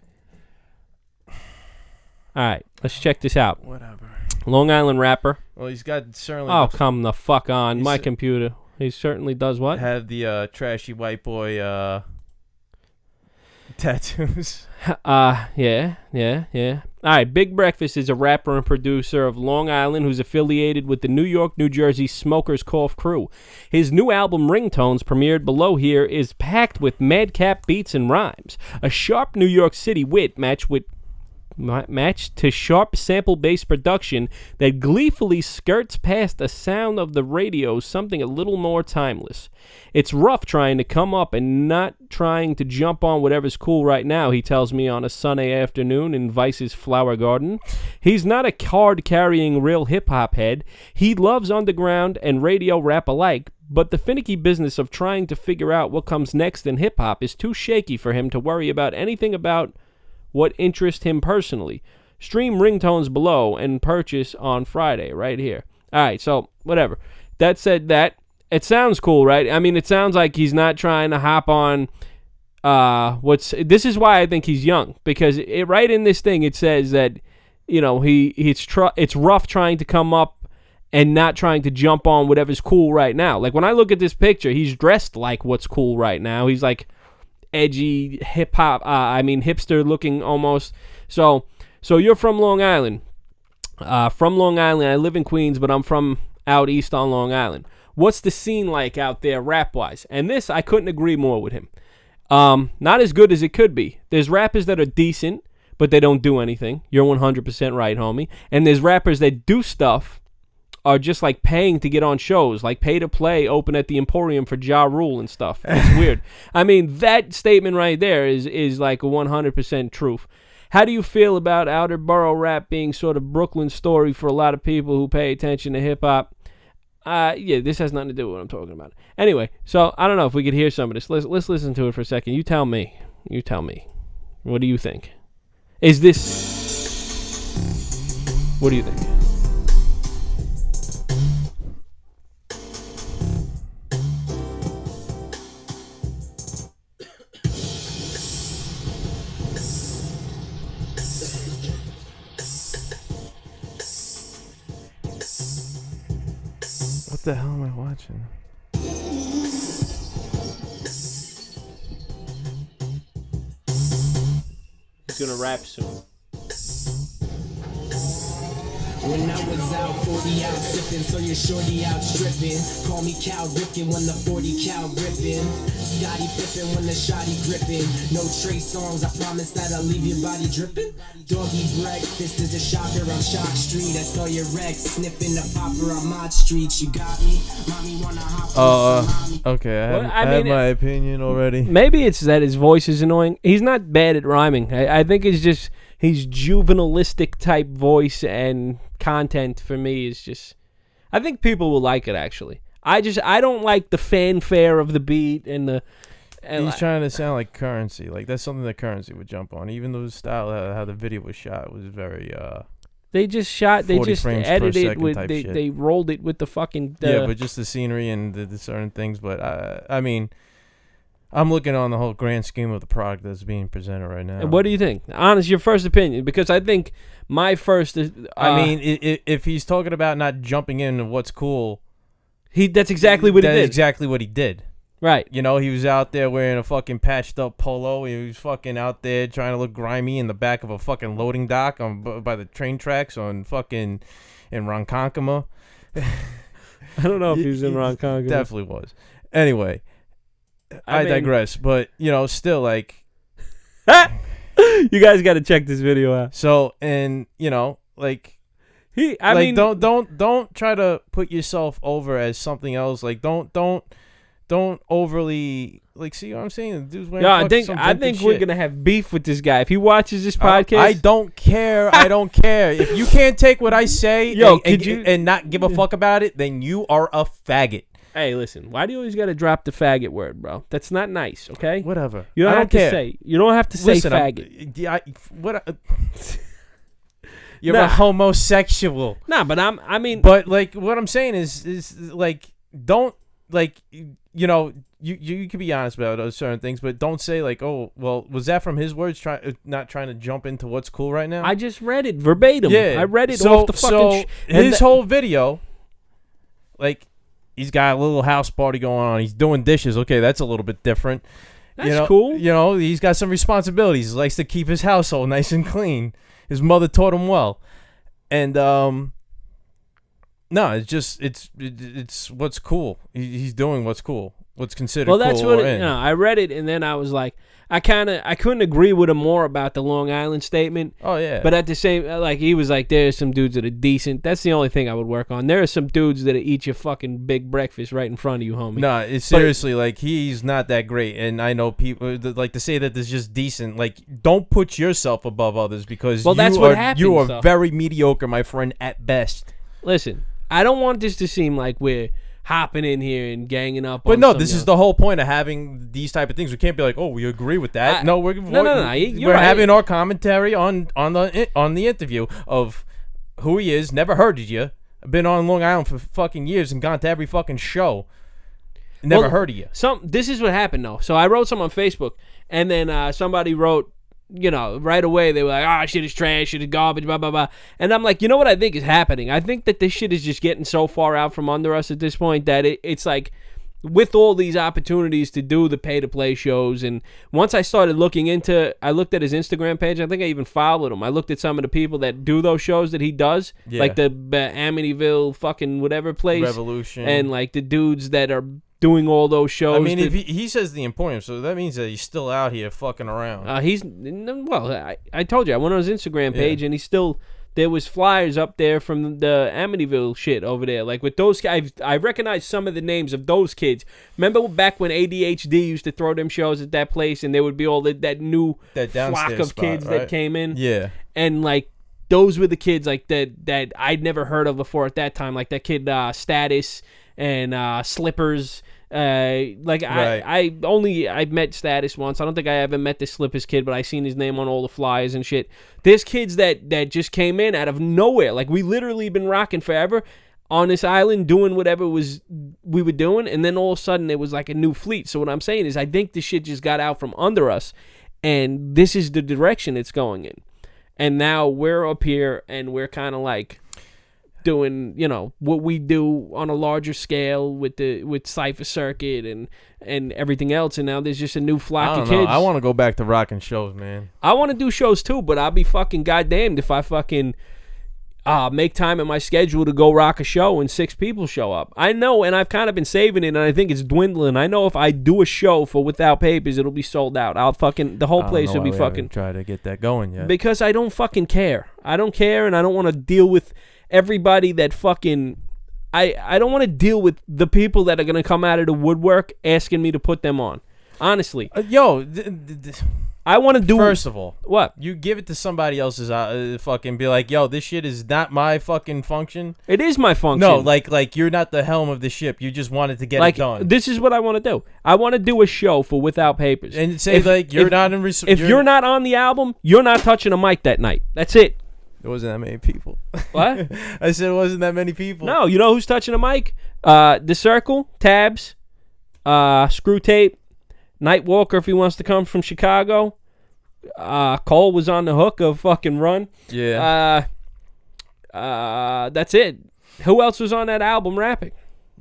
All right, let's check this out. Whatever. Long Island rapper. Well, he's got certainly. Oh, come the fuck on. My computer. He certainly does what? Have the trashy white boy tattoos. Yeah. All right, Big Breakfast is a rapper and producer of Long Island who's affiliated with the New York, New Jersey Smokers Cough crew. His new album, Ringtones, premiered below here, is packed with madcap beats and rhymes. A sharp New York City wit matched to sharp sample-based production that gleefully skirts past the sound of the radio, something a little more timeless. It's rough trying to come up and not trying to jump on whatever's cool right now, he tells me on a Sunday afternoon in Vice's Flower Garden. He's not a card-carrying real hip-hop head. He loves underground and radio rap alike, but the finicky business of trying to figure out what comes next in hip-hop is too shaky for him to worry about anything about what interests him personally. Stream Ringtones below and purchase on Friday, right here. All right, so whatever. That said, it sounds cool, right? I mean, it sounds like he's not trying to hop on. This is why I think he's young, because right in this thing it says that it's rough trying to come up and not trying to jump on whatever's cool right now. Like when I look at this picture, he's dressed like what's cool right now. He's like edgy hip-hop, hipster looking almost. So you're from Long Island. From Long Island. I live in Queens, but I'm from out east on Long Island. What's the scene like out there rap-wise? And this, I couldn't agree more with him. Not as good as it could be. There's rappers that are decent, but they don't do anything. You're 100% right, homie. And there's rappers that do stuff, are just like paying to get on shows, like pay to play, open at the Emporium for Ja Rule and stuff. It's weird. I mean, that statement right there is like a 100% truth. How do you feel about outer borough rap being sort of Brooklyn's story for a lot of people who pay attention to hip-hop? This has nothing to do with what I'm talking about. Anyway, so I don't know if we could hear some of this. Let's listen to it for a second. You tell me. What do you think? What do you think? What the hell am I watching? He's gonna rap soon. When I was out, 40 out sipping, so you're shorty out stripping. Call me Cal Ripken when the 40 Cal ripping. Scotty Pippen when the shotty gripping. No Trey songs, I promise that I'll leave your body dripping. Doggy breakfast is a shocker on Shock Street. I saw your Rex sniffing the popper on Mod Street. You got me? Mommy wanna hop on okay, I have my opinion already. Maybe it's that his voice is annoying. He's not bad at rhyming. I think it's just his juvenilistic type voice and content for me is just, I think people will like it actually. I don't like the fanfare of the beat and He's trying to sound like Currency. Like that's something that Currency would jump on. Even though the style how the video was shot was very. They just shot. They just edited it with. Shit. They rolled it with the fucking. Yeah, but just the scenery and the certain things. But I mean, I'm looking on the whole grand scheme of the product that's being presented right now. And what do you think? Honest, your first opinion, because I think my first. I mean, if he's talking about not jumping into what's cool, that's exactly what he did. That's exactly what he did. Right. You know, he was out there wearing a fucking patched up polo. He was fucking out there trying to look grimy in the back of a fucking loading dock by the train tracks in Ronkonkoma. I don't know if he was in Ronkonkoma. Definitely was. Anyway, I digress. But, you know, still like. You guys got to check this video out. So, and, you know, like. I mean, don't try to put yourself over as something else. Like, don't overly like. See what I'm saying? The dude's wearing I think we're gonna have beef with this guy if he watches this podcast. I don't care. I don't care. If you can't take what I say, and not give a fuck about it, then you are a faggot. Hey, listen. Why do you always gotta drop the faggot word, bro? That's not nice. Okay. Whatever. You don't I have don't to care. say. You don't have to say faggot. You're a homosexual. Nah, but I mean. But like, what I'm saying is like, don't like. You know, you can be honest about those certain things, but don't say like, oh, well, was that from his words? Not trying to jump into what's cool right now. I just read it verbatim. Yeah, I read it off the fucking. His whole video, like, he's got a little house party going on. He's doing dishes. Okay, that's a little bit different. That's cool. You know, he's got some responsibilities. He likes to keep his household nice and clean. His mother taught him well, and no, it's just it's what's cool. He's doing what's cool. What's considered cool. Well, that's what I read it, and then I was like, I couldn't agree with him more about the Long Island statement. Oh yeah. But at the same, like he was like, there's some dudes that are decent. That's the only thing I would work on. There are some dudes that eat your fucking big breakfast right in front of you, homie. No, it's seriously like he's not that great, and I know people like to say that this is just decent. Like, don't put yourself above others because that's what happens. You are very mediocre, my friend, at best. Listen, I don't want this to seem like we're hopping in here and ganging up. But no, this is the whole point of having these type of things. We can't be like, oh, we agree with that. We're having our commentary on the interview of who he is. Never heard of you. I've been on Long Island for fucking years and gone to every fucking show. Never heard of you. This is what happened though. So I wrote something on Facebook, and then somebody wrote. You know, right away they were like, shit is trash, shit is garbage, blah, blah, blah. And I'm like, you know what I think is happening? I think that this shit is just getting so far out from under us at this point that it's like, with all these opportunities to do the pay-to-play shows, and once I started looking into, I looked at his Instagram page, I think I even followed him. I looked at some of the people that do those shows that he does, like the Amityville fucking whatever place. Revolution. And like the dudes that are doing all those shows. I mean, if he says the Emporium, so that means that he's still out here fucking around. I told you, I went on his Instagram page, and there was flyers up there from the Amityville shit over there. Like with those guys, I recognize some of the names of those kids. Remember back when ADHD used to throw them shows at that place, and there would be all that new flock of kids that came in. Yeah, and like those were the kids like that I'd never heard of before at that time. Like that kid Status and Slippers. I met Status once. I don't think I ever met the Slippers kid, but I seen his name on all the flyers and shit. There's kids that just came in out of nowhere. Like we literally been rocking forever on this island doing whatever we were doing, and then all of a sudden it was like a new fleet. So what I'm saying is I think this shit just got out from under us, and this is the direction it's going in. And now we're up here and we're kind of like doing, you know, what we do on a larger scale with Cypher Circuit and everything else, and now there's just a new flock of kids. I want to go back to rocking shows, man. I want to do shows too, but I'll be fucking goddamned if I fucking make time in my schedule to go rock a show and 6 people show up. I know, and I've kind of been saving it, and I think it's dwindling. I know if I do a show for Without Papers, it'll be sold out. The whole place will be fucking. Try to get that going yet. Because I don't fucking care. I don't care, and I don't want to deal with everybody that fucking I don't want to deal with the people that are going to come out of the woodwork asking me to put them on. Honestly. I want to do. First of all, what? you give it to somebody else's fucking be like, yo, this shit is not my fucking function. It is my function. No, like you're not the helm of the ship. You just wanted to get it done. This is what I want to do. I want to do a show for Without Papers. And say you're not in. If you're not on the album, you're not touching a mic that night. That's it. There wasn't that many people. What? I said it wasn't that many people. No, you know who's touching a mic? The Circle, Tabs, Screw Tape, Nightwalker if he wants to come from Chicago. Cole was on the hook of fucking Run. Yeah. That's it. Who else was on that album rapping?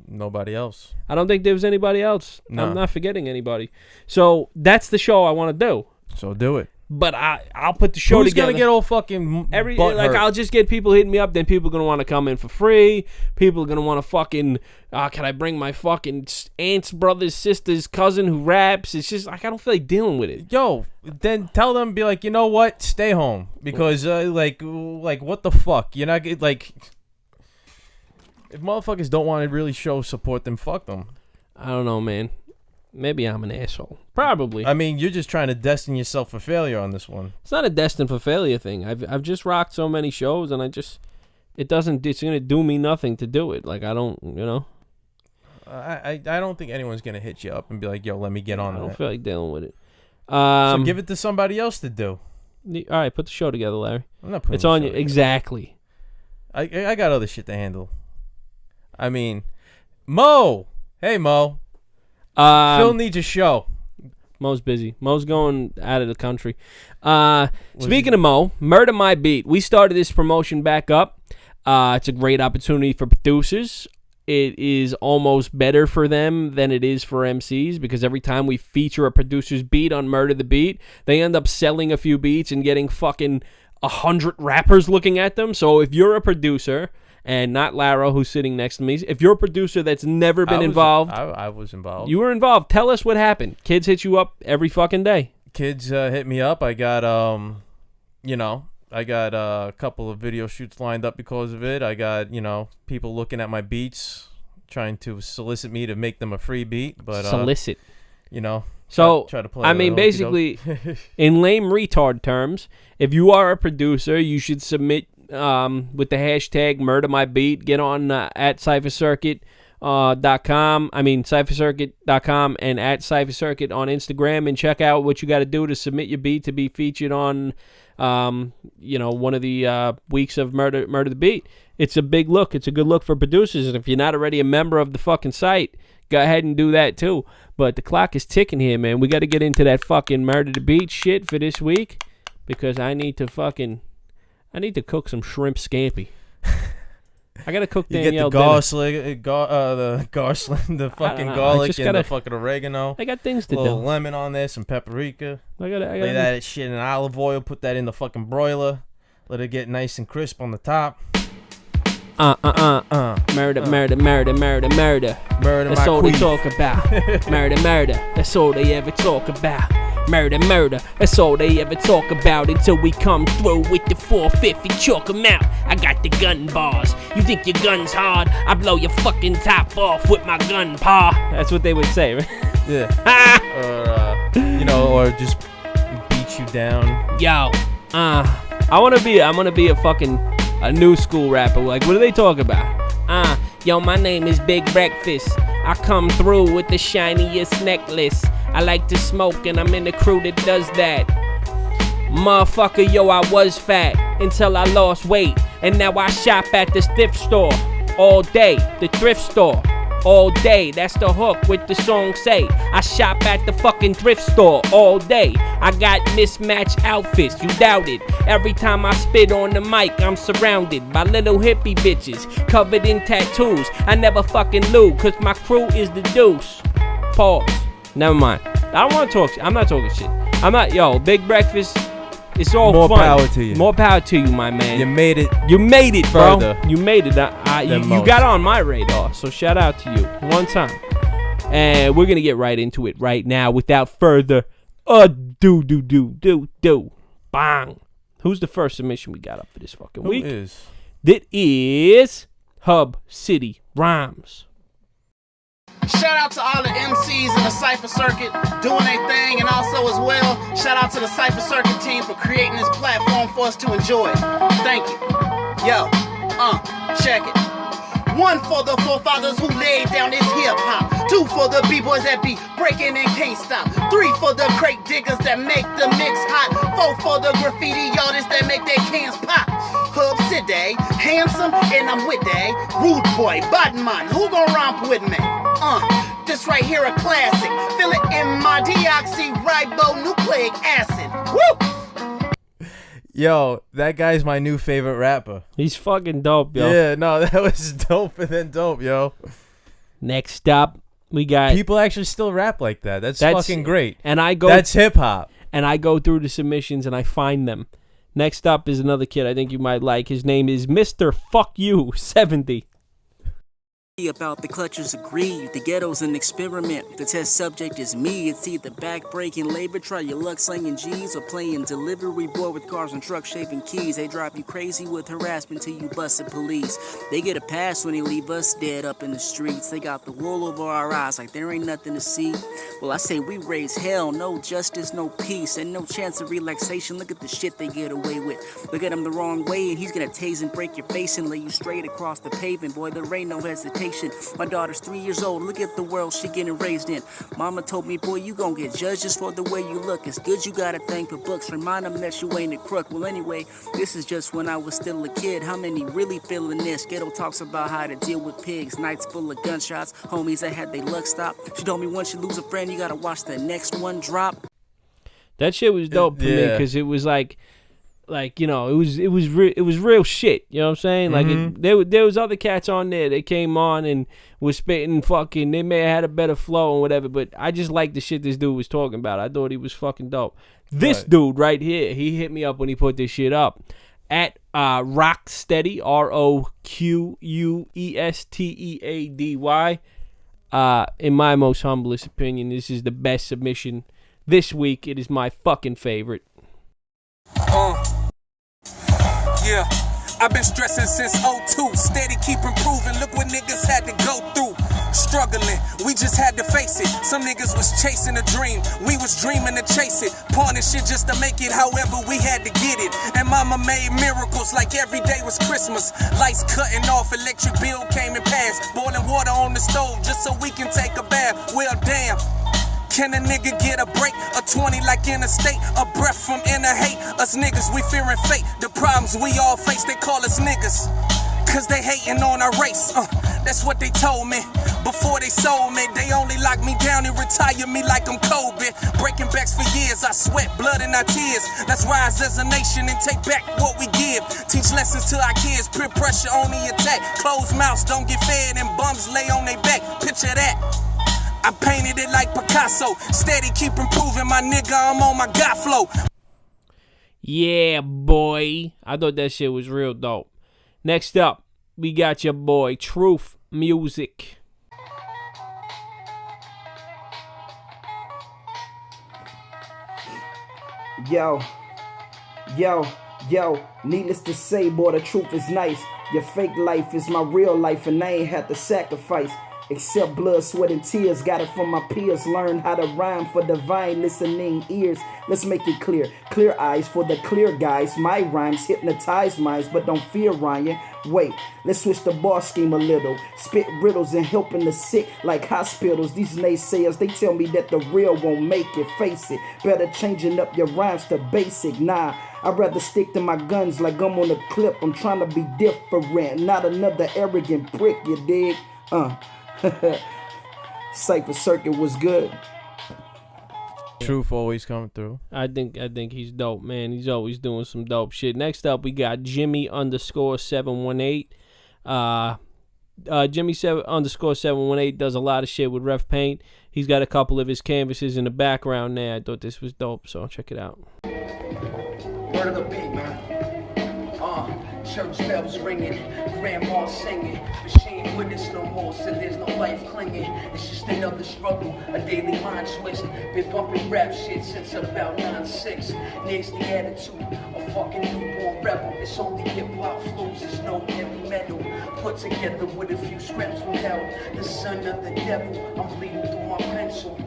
Nobody else. I don't think there was anybody else. No. I'm not forgetting anybody. So that's the show I want to do. So do it. But I'll put the show Who's together. Who's gonna get all fucking butt hurt? I'll just get people hitting me up. Then people are gonna want to come in for free. People are gonna want to fucking. Can I bring my fucking aunt's brother's sister's cousin who raps? It's just like I don't feel like dealing with it. Yo, then tell them, be like, you know what? Stay home because like what the fuck? You're not like. If motherfuckers don't want to really show support, then fuck them. I don't know, man. Maybe I'm an asshole. Probably. I mean, you're just trying to destine yourself for failure on this one. It's not a destined for failure thing. I've just rocked so many shows, and it's gonna do me nothing to do it. Like I don't, I don't think anyone's gonna hit you up and be like, yo, let me get on I that. don't feel like dealing with it. So give it to somebody else to do. All right, put the show together, Larry. I'm not putting It's on you. together. Exactly. I got other shit to handle. I mean, Mo. Hey, Mo. Phil needs a show. Mo's busy. Mo's going out of the country. Speaking of Mo, Murder My Beat. We started this promotion back up. It's a great opportunity for producers. It is almost better for them than it is for MCs because every time we feature a producer's beat on Murder the Beat, they end up selling a few beats and getting fucking 100 rappers looking at them. So if you're a producer, and not Larro, who's sitting next to me, if you're a producer that's never been involved. I was involved. You were involved. Tell us what happened. Kids hit you up every fucking day. Kids hit me up. I got, I got a couple of video shoots lined up because of it. I got, people looking at my beats, trying to solicit me to make them a free beat. But solicit. So, try to play I mean, basically, in lame retard terms, if you are a producer, you should submit with the hashtag MurderMyBeat. Get on at CypherCircuit.com. CypherCircuit.com and at CypherCircuit on Instagram, and check out what you got to do to submit your beat to be featured on, one of the weeks of Murder the Beat. It's a big look. It's a good look for producers, and if you're not already a member of the fucking site, go ahead and do that too. But the clock is ticking here, man. We got to get into that fucking Murder the Beat shit for this week because I need to cook some shrimp scampi. I gotta cook Danielle the fucking garlic and the fucking oregano. I got things to do. A little do. lemon on there, some paprika. I gotta lay that shit in olive oil. Put that in the fucking broiler. Let it get nice and crisp on the top. Murder. Murder. That's all they talk about. Murder. That's all they ever talk about. Murder. That's all they ever talk about until we come through with the 450, chalk 'em out. I got the gun bars. You think your gun's hard? I blow your fucking top off with my gun, pa. That's what they would say, right? Yeah. Or just beat you down. Yo, I'm gonna be a fucking new school rapper. Like, what do they talk about? Yo, my name is Big Breakfast. I come through with the shiniest necklace. I like to smoke and I'm in the crew that does that. Motherfucker, yo, I was fat until I lost weight. And now I shop at the thrift store all day. The thrift store all day. That's the hook with the song say. I shop at the fucking thrift store all day. I got mismatched outfits, you doubt it. Every time I spit on the mic, I'm surrounded by little hippie bitches covered in tattoos. I never fucking lose, cause my crew is the deuce. Pause. Never mind. I don't want to talk shit. I'm not talking shit. Big Breakfast. It's all More fun. power to you. More power to you, my man. You made it. You made it, bro. Further you made it. You got on my radar, so shout out to you one time. And we're going to get right into it right now without further ado. Bang. Who's the first submission we got up for this fucking week? Who is? That is Hub City Rhymes. Shout out to all the MCs in the Cypher circuit doing their thing, and also as well, shout out to the Cypher circuit team for creating this platform for us to enjoy. Thank you. Yo, check it. 1 for the forefathers who laid down this hip-hop. 2 for the b-boys that be breaking and can't stop. 3 for the crate diggers that make the mix hot. 4 for the graffiti artists that make their cans pop. Hub Sidday, handsome, and I'm with they. Rude boy, Badman, who gon' romp with me? This right here a classic. Feel it in my deoxyribonucleic acid. Woo! Yo, that guy's my new favorite rapper. He's fucking dope, yo. Yeah, no, that was dope and then dope, yo. Next up, we got people actually still rap like that. That's fucking great. And that's hip hop. And I go through the submissions and I find them. Next up is another kid I think you might like. His name is Mr. Fuck You 70. About the clutches of greed. The ghetto's an experiment. The test subject is me. It's either back-breaking labor, try your luck slinging G's, or playing delivery boy with cars and trucks shaving keys. They drive you crazy with harassment till you bust the police. They get a pass when they leave us dead up in the streets. They got the wool over our eyes like there ain't nothing to see. Well, I say we raise hell, no justice, no peace, and no chance of relaxation. Look at the shit they get away with. Look at him the wrong way and he's gonna tase and break your face and lay you straight across the pavement. Boy, there ain't no hesitation. My daughter's 3 years old, look at the world she getting raised in. Mama told me, boy, you gon' get judged just for the way you look. It's good you got a thing for books, remind them that you ain't a crook. Well anyway, this is just when I was still a kid. How many really feeling this? Ghetto talks about how to deal with pigs, nights full of gunshots. Homies that had their luck stop. She told me once you lose a friend, you gotta watch the next one drop. That shit was dope for me because it was like you know, it was real shit. You know what I'm saying? Mm-hmm. Like there was other cats on there that came on and was spitting fucking. They may have had a better flow and whatever, but I just like the shit this dude was talking about. I thought he was fucking dope. This dude right here, he hit me up when he put this shit up at Rocksteady, ROQUESTEADY. In my most humblest opinion, this is the best submission this week. It is my fucking favorite. Yeah, I've been stressing since 02, steady keep improving, look what niggas had to go through. Struggling, we just had to face it. Some niggas was chasing a dream, we was dreaming to chase it. Pawning shit just to make it, however we had to get it. And mama made miracles like every day was Christmas. Lights cutting off, electric bill came and passed. Boiling water on the stove just so we can take a bath. Well damn, can a nigga get a break? A 20 like in a state, a breath from inner hate. Us niggas, we fearing fate. The problems we all face, they call us niggas, cause they hating on our race. That's what they told me before they sold me. They only lock me down and retire me like I'm Kobe. Breaking backs for years, I sweat blood and our tears. Let's rise as a nation and take back what we give. Teach lessons to our kids, peer pressure on the attack. Closed mouths don't get fed and bums lay on their back. Picture that. I painted it like Picasso. Steady keep improving, my nigga, I'm on my God flow. Yeah, boy. I thought that shit was real dope. Next up, we got your boy, Truth Music. Yo, needless to say, boy, the truth is nice. Your fake life is my real life, and I ain't had to sacrifice. Except blood, sweat, and tears. Got it from my peers. Learn how to rhyme for divine listening ears. Let's make it clear. Clear eyes for the clear guys. My rhymes hypnotize minds, but don't fear Ryan. Wait, let's switch the bar scheme a little. Spit riddles and helping the sick like hospitals. These naysayers, they tell me that the real won't make it. Face it, better changing up your rhymes to basic. Nah, I'd rather stick to my guns like I'm on a clip. I'm trying to be different, not another arrogant prick, you dig? Cypher Circuit was good. Truth always coming through. I think he's dope, man. He's always doing some dope shit. Next up, we got Jimmy_718. Jimmy _718 does a lot of shit with Ref Paint. He's got a couple of his canvases in the background there. I thought this was dope, so check it out. Word of the beat, man. Church bells ringing, grandma singing, but she ain't with us no more, so there's no life clinging. It's just another struggle, a daily mind twist. Been bumping rap shit since about 9-6. Nasty attitude, a fucking newborn rebel. It's only hip-hop flows, it's no heavy metal. Put together with a few scraps from hell. The son of the devil, I'm bleeding through my pencil.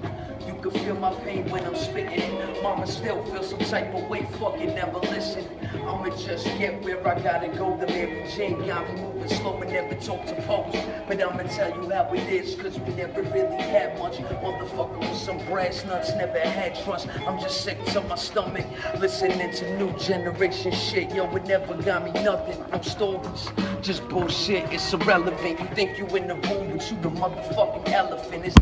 You can feel my pain when I'm spitting. Mama still feels some type of way, fucking never listen. I'ma just get where I gotta go. The Mary Jane got me moving slow and never talk to post. But I'ma tell you how it is, cause we never really had much. Motherfucker with some brass nuts, never had trust. I'm just sick to my stomach, listening to new generation shit. Yo, it never got me nothing, no stories, just bullshit, it's irrelevant. You think you in the room, but you the motherfucking elephant. It's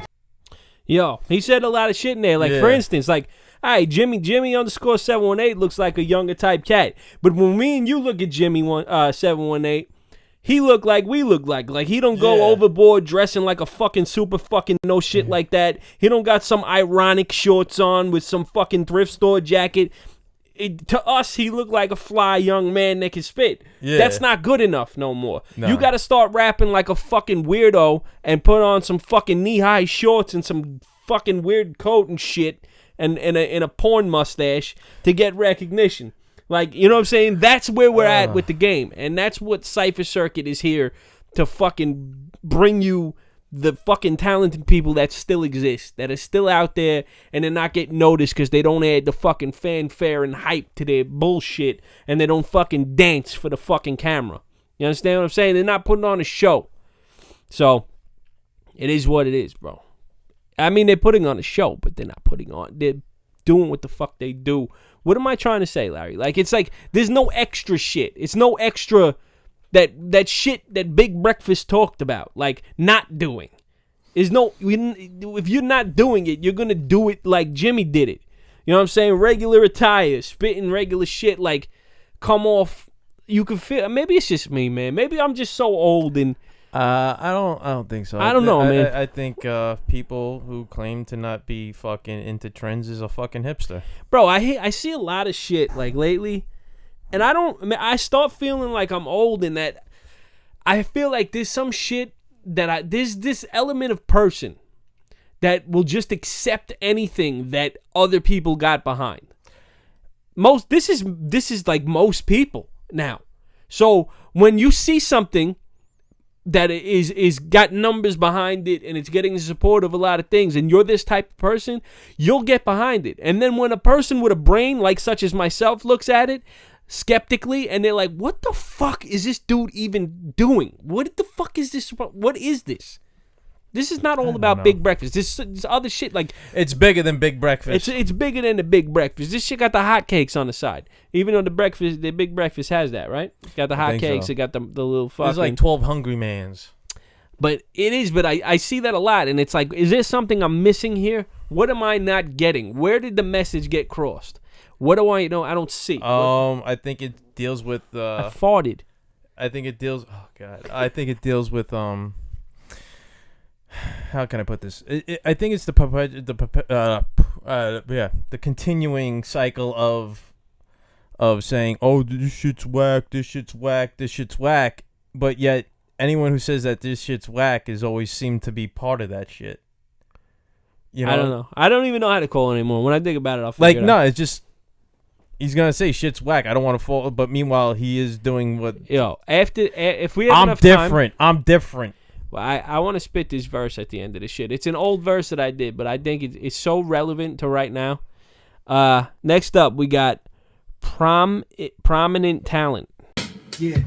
Yo, he said a lot of shit in there. Like, for instance, like, all right, Jimmy underscore 718 looks like a younger type cat. But when me and you look at Jimmy 718, he look like we look like. Like, he don't go overboard dressing like a fucking super fucking no shit like that. He don't got some ironic shorts on with some fucking thrift store jacket. To us, he looked like a fly young man that can spit. Yeah. That's not good enough no more. No. You got to start rapping like a fucking weirdo and put on some fucking knee-high shorts and some fucking weird coat and shit and a porn mustache to get recognition. Like, you know what I'm saying? That's where we're at with the game. And that's what Cypher Circuit is here to fucking bring you the fucking talented people that still exist, that are still out there, and they're not getting noticed because they don't add the fucking fanfare and hype to their bullshit, and they don't fucking dance for the fucking camera. You understand what I'm saying? They're not putting on a show. So, it is what it is, bro. I mean, they're putting on a show, but they're not putting on. They're doing what the fuck they do. What am I trying to say, Larry? Like, it's like, there's no extra shit. It's no extra... That shit that Big Breakfast talked about, like not doing, is no. If you're not doing it, you're gonna do it like Jimmy did it. You know what I'm saying? Regular attire, spitting regular shit, like come off. You can feel. Maybe it's just me, man. Maybe I'm just so old and. I don't think so. I don't know, man. I think people who claim to not be fucking into trends is a fucking hipster. Bro, I see a lot of shit like lately. And I start feeling like I'm old in that I feel like there's some shit that there's this element of person that will just accept anything that other people got behind. This is like most people now. So when you see something that is got numbers behind it and it's getting the support of a lot of things and you're this type of person, you'll get behind it. And then when a person with a brain like such as myself looks at it skeptically and they're like, what the fuck is this dude even doing? What the fuck is this? What is this? This is not all about Big Breakfast. This other shit, like... It's bigger than Big Breakfast. It's bigger than the Big Breakfast. This shit got the hotcakes on the side. Even though the Big Breakfast has that, right? It's got the hotcakes. So. It got the little fucking... There's like 12 Hungry Mans. But it is, but I see that a lot. And it's like, is there something I'm missing here? What am I not getting? Where did the message get crossed? What do I know? I don't see. I think it deals with... I farted. I think it deals... Oh, God. I think it deals with... How can I put this? I think it's the continuing cycle of saying, oh, this shit's whack, this shit's whack, this shit's whack. But yet, anyone who says that this shit's whack is always seemed to be part of that shit. You know? I don't know. I don't even know how to call it anymore. When I think about it, I'll figure it out. No, it's just... He's gonna say shit's whack. I don't want to fall, but meanwhile, he is doing what... Yo, if we have enough time... I'm different. Well, I want to spit this verse at the end of the shit. It's an old verse that I did, but I think it's so relevant to right now. Next up, we got Prominent Talent. Yeah.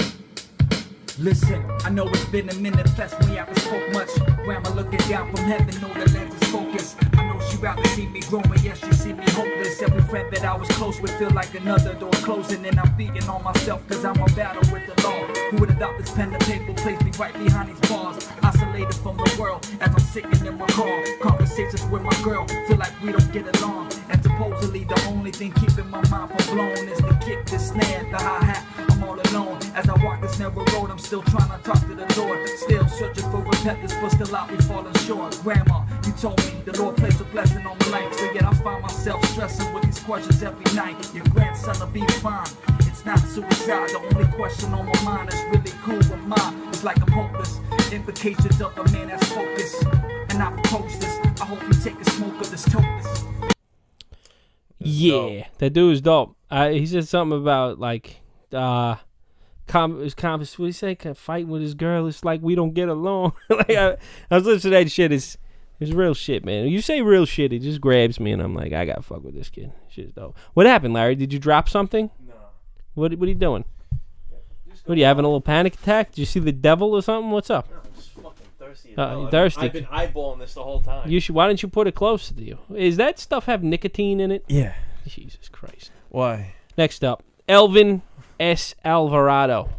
Listen, I know it's been a minute, plus we haven't spoke much. Grandma looking down from heaven, know the lens is focused. I know she rather see me growing, yes, she see me hopeless. Every friend that I was close with feel like another door closing. And I'm beating on myself, cause I'm a battle with the law. Who would adopt this pen to paper, place me right behind these bars. Isolated from the world, as I'm sitting in my car. Conversations with my girl, feel like we don't get along. And supposedly the only thing keeping my mind from blown is the kick, the snare, the hi-hat. I'm all alone, as I walk this narrow road, I'm still trying to talk to the Lord. Still searching for repentance, but still out me falling short. Grandma, you told me the Lord placed a blessing on my life, so yet I find myself stressing with these questions every night. Your grandson will be fine. It's it's not suicide. The only question on my mind is really who am I? It's like I'm hopeless. Implications of a man that's focused. And I propose this. I hope you take a smoke of this topless. Yeah, that dude is dope. He said something about like, what did he say? Fighting with his girl. It's like we don't get along. Like I was listening to that shit. It's real shit, man. You say real shit, it just grabs me, and I'm like, I gotta fuck with this kid. Shit's dope. What happened, Larry? Did you drop something? No. What are you doing? What are you having a little panic attack? Did you see the devil or something? What's up? No, I'm just fucking thirsty. You're thirsty. I've been eyeballing this the whole time. Why don't you put it closer to you? Is that stuff have nicotine in it? Yeah. Jesus Christ. Why? Next up, Elvin S. Alvarado.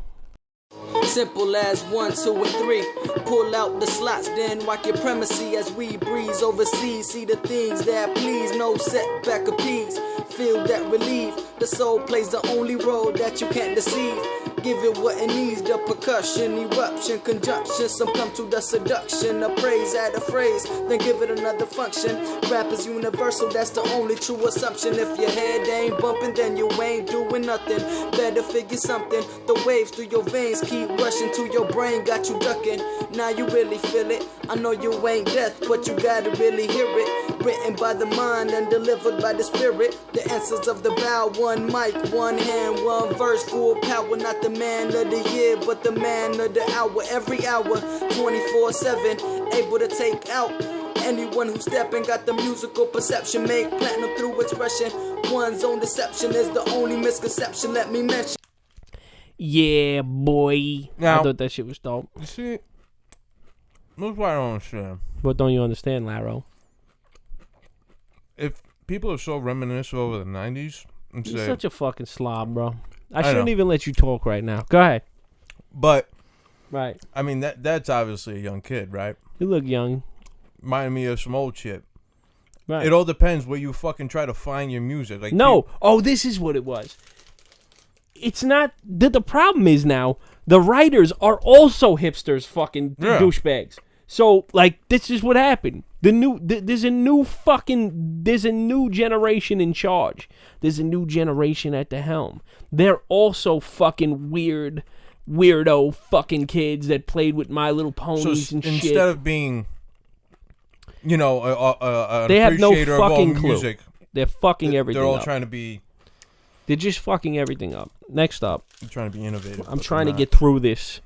Simple as 1, 2, and 3. Pull out the slots, then rock your premises as we breeze overseas. See the things that please, no setback appease. Feel that relief. The soul plays the only role that you can't deceive. Give it what it needs, the percussion, eruption, conjunction. Some come to the seduction, a praise, add a phrase, then give it another function. Rap is universal, that's the only true assumption. If your head ain't bumping, then you ain't doing nothing. Better figure something. The waves through your veins keep rushing to your brain, got you ducking. Now you really feel it. I know you ain't deaf, but you gotta really hear it. Written by the mind and delivered by the spirit. The answers of the vow, one mic, one hand, one verse, full power. Not the man of the year, but the man of the hour. Every hour, 24/7, able to take out anyone who's stepping. Got the musical perception, make platinum through expression. One's own deception is the only misconception. Let me mention. Yeah, boy. Now, I thought that shit was dope. See, that's what I don't understand. What don't you understand, Larro? If people are so reminiscent over the 90s and You're say, such a fucking slob, bro. I know. shouldn't even let you talk right now. Go ahead. but Right. I mean that's obviously a young kid, right? You look young. Reminding me of some old shit. Right. It all depends where you fucking try to find your music. Like No. Oh, this is what it was. It's not. The problem is now, the writers are also hipsters, fucking Yeah. douchebags. So, like, this is what happened. There's a new generation in charge. There's a new generation at the helm. They're also fucking weirdo fucking kids that played with My Little Ponies and shit. Instead of being, an They have no appreciator of all fucking clue. music, They're fucking everything they're all up. trying to be They're just fucking everything up. Next up, trying to be innovative. I'm but trying to they're get through this.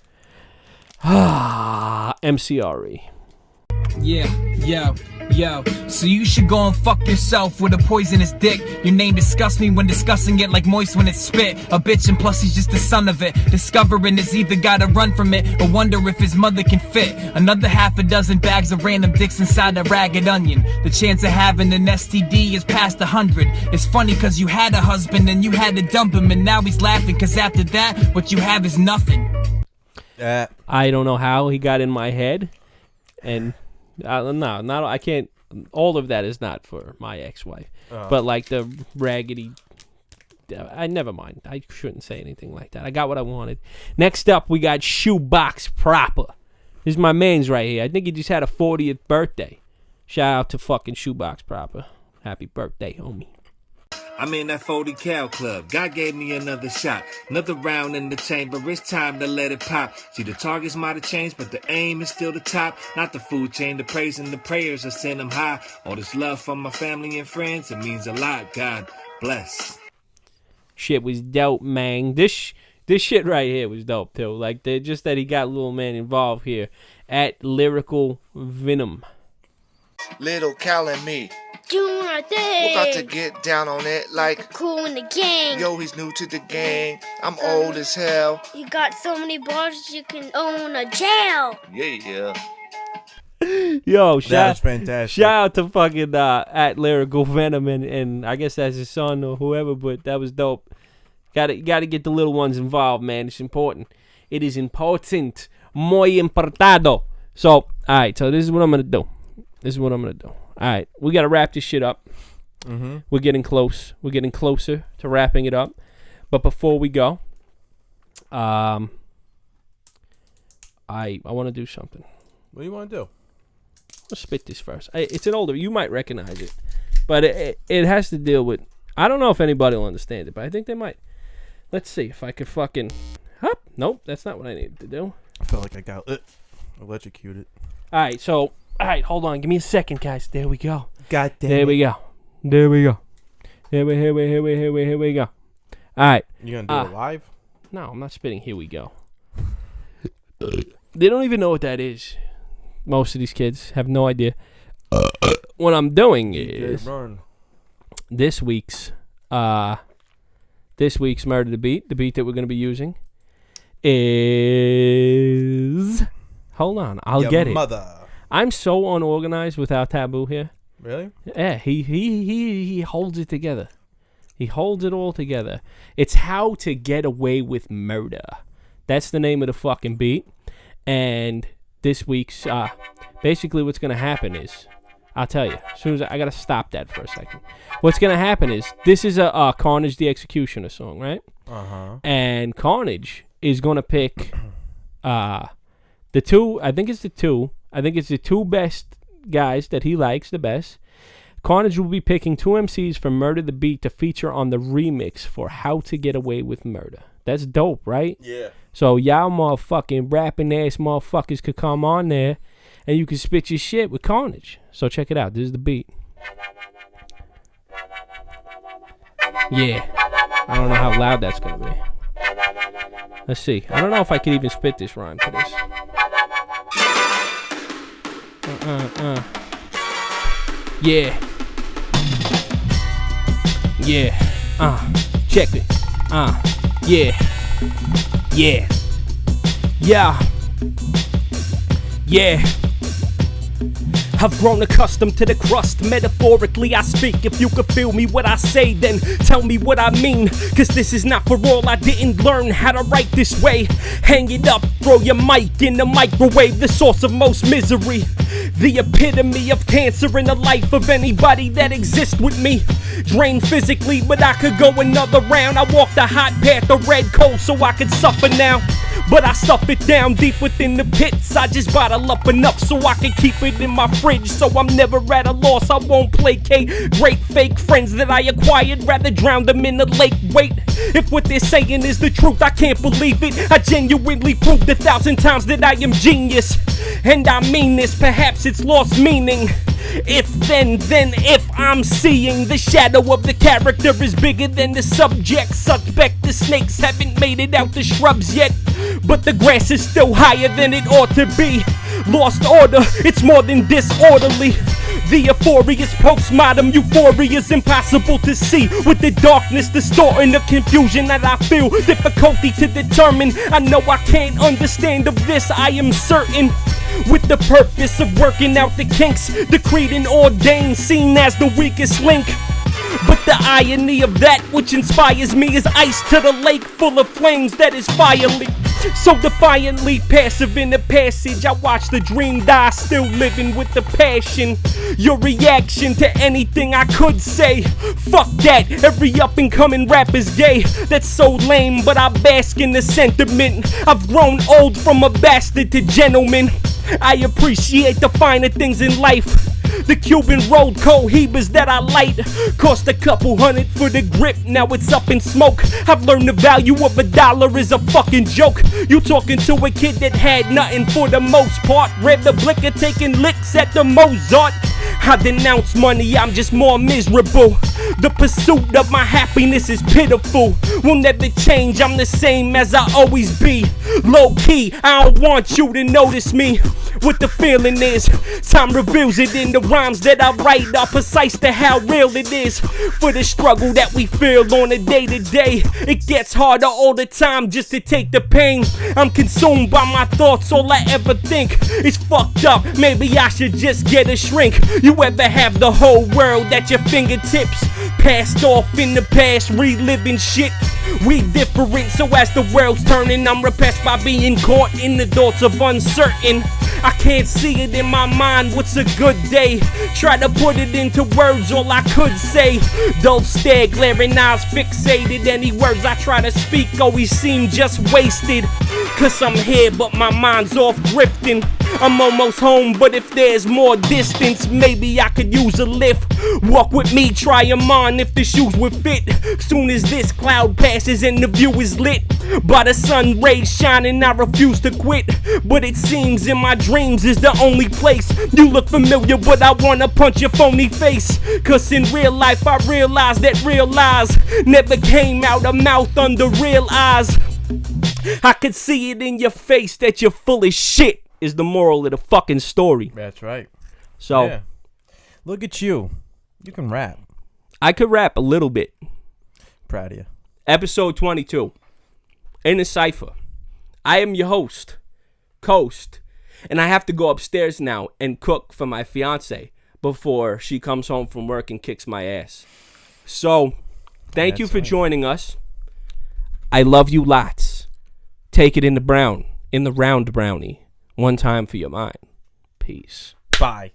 MCRE. Yo. So you should go and fuck yourself with a poisonous dick. Your name disgusts me when discussing it, like moist when it's spit. A bitch, and plus he's just the son of it. Discovering is either gotta run from it or wonder if his mother can fit another half a dozen bags of random dicks inside a ragged onion. The chance of having an STD is past 100. It's funny cause you had a husband and you had to dump him, and now he's laughing cause after that what you have is nothing. I don't know how he got in my head, and I can't. All of that is not for my ex-wife, but like the raggedy. Never mind. I shouldn't say anything like that. I got what I wanted. Next up, we got Shoebox Proper. This is my man's right here. I think he just had a 40th birthday. Shout out to fucking Shoebox Proper. Happy birthday, homie. I'm in that 40 cal club. God gave me another shot. Another round in the chamber. It's time to let it pop. See, the targets might have changed, but the aim is still the top. Not the food chain, the praise and the prayers are send them high. All this love from my family and friends, it means a lot. God bless. Shit was dope, man. This shit right here was dope, too. Like, just that he got little man involved here at Lyrical Venom. Little Cal and me. Doing our thing. We're about to get down on it like cool in the gang. Yo, he's new to the game. I'm old as hell. You got so many bars you can own a jail. Yeah. Yo, That's fantastic. Shout out to fucking at Lyrical Venom and I guess that's his son or whoever, but that was dope. Gotta get the little ones involved, man. It's important. It is important. Muy importado. So, alright, so this is what I'm gonna do. All right, we got to wrap this shit up. Mm-hmm. We're getting close. We're getting closer to wrapping it up. But before we go, I want to do something. What do you want to do? I'll spit this first. It's an older. You might recognize it, but it has to deal with. I don't know if anybody will understand it, but I think they might. Let's see if I could fucking... Hup. Nope, that's not what I needed to do. I felt like I got electrocuted. All right, so... All right, hold on. Give me a second, guys. There we go. God damn There we go. There we go. Here we go. All right. You gonna do it live? No, I'm not spitting. Here we go. They don't even know what that is. Most of these kids have no idea. What I'm doing is this week's Murder the Beat that we're going to be using is... Hold on, I'll get it. I'm so unorganized without Taboo here. Really? Yeah, he holds it together. He holds it all together. It's How to Get Away with Murder. That's the name of the fucking beat. And this week's, basically what's going to happen is, I'll tell you, as soon as I got to stop that for a second. What's going to happen is, this is a Carnage the Executioner song, right? Uh-huh. And Carnage is going to pick the two best guys that he likes the best. Carnage will be picking two MCs from Murder the Beat to feature on the remix for How to Get Away with Murder. That's dope, right? Yeah. So y'all motherfucking rapping ass motherfuckers could come on there and you can spit your shit with Carnage. So check it out. This is the beat. Yeah. I don't know how loud that's going to be. Let's see. I don't know if I could even spit this rhyme to this. Yeah. Yeah. Check it. Yeah. Yeah. Yeah. Yeah. I've grown accustomed to the crust. Metaphorically I speak. If you could feel me what I say, then tell me what I mean. Cause this is not for all. I didn't learn how to write this way. Hang it up, throw your mic in the microwave. The source of most misery. The epitome of cancer in the life of anybody that exists with me. Drained physically, but I could go another round. I walked the hot path of red coal so I could suffer now. But I stuff it down deep within the pits. I just bottle up enough so I can keep it in my fridge. So I'm never at a loss. I won't placate great fake friends that I acquired. Rather drown them in the lake. Wait, if what they're saying is the truth, I can't believe it. I genuinely proved 1,000 times that I am genius. And I mean this, perhaps it's lost meaning. If then if I'm seeing the shadow of the character is bigger than the subject. Suspect the snakes haven't made it out the shrubs yet, but the grass is still higher than it ought to be. Lost order, it's more than disorderly. The euphorious postmodern euphoria's impossible to see. With the darkness distorting the confusion that I feel. Difficulty to determine. I know I can't understand of this, I am certain. With the purpose of working out the kinks, decreed and ordained, seen as the weakest link. But the irony of that which inspires me is ice to the lake full of flames that is fiery. So defiantly passive in the passage, I watch the dream die, still living with the passion. Your reaction to anything I could say, fuck that, every up and coming rapper's gay. That's so lame, but I bask in the sentiment. I've grown old from a bastard to gentleman. I appreciate the finer things in life. The Cuban road cohibas that I light cost a couple $100 for the grip, now it's up in smoke. I've learned the value of $1 is a fucking joke. You talking to a kid that had nothing for the most part. Read the blicker taking licks at the Mozart. I denounce money, I'm just more miserable. The pursuit of my happiness is pitiful. Will never change, I'm the same as I always be. Low key, I don't want you to notice me. What the feeling is, time reveals it in the rhymes that I write are precise to how real it is. For the struggle that we feel on a day to day, it gets harder all the time just to take the pain. I'm consumed by my thoughts, all I ever think is fucked up, maybe I should just get a shrink. You ever have the whole world at your fingertips? Passed off in the past, reliving shit. We different, so as the world's turning, I'm repressed by being caught in the thoughts of uncertain. I can't see it in my mind, what's a good day? Try to put it into words, all I could say. Dull stare, glaring eyes fixated. Any words I try to speak always seem just wasted. Cause I'm here, but my mind's off drifting. I'm almost home, but if there's more distance, maybe I could use a lift. Walk with me, try 'em on if the shoes would fit. Soon as this cloud passes and the view is lit by the sun rays shining, I refuse to quit. But it seems in my dreams is the only place. You look familiar, but I wanna punch your phony face. Cause in real life I realized that real lies never came out of mouth under real eyes. I could see it in your face that you're full of shit is the moral of the fucking story. That's right. So, yeah. Look at you. You can rap. I could rap a little bit. Proud of you. Episode 22. In a Cypher. I am your host, Coast. And I have to go upstairs now and cook for my fiance before she comes home from work and kicks my ass. So, thank you for joining us. I love you lots. Take it in the round brownie. One time for your mind. Peace. Bye.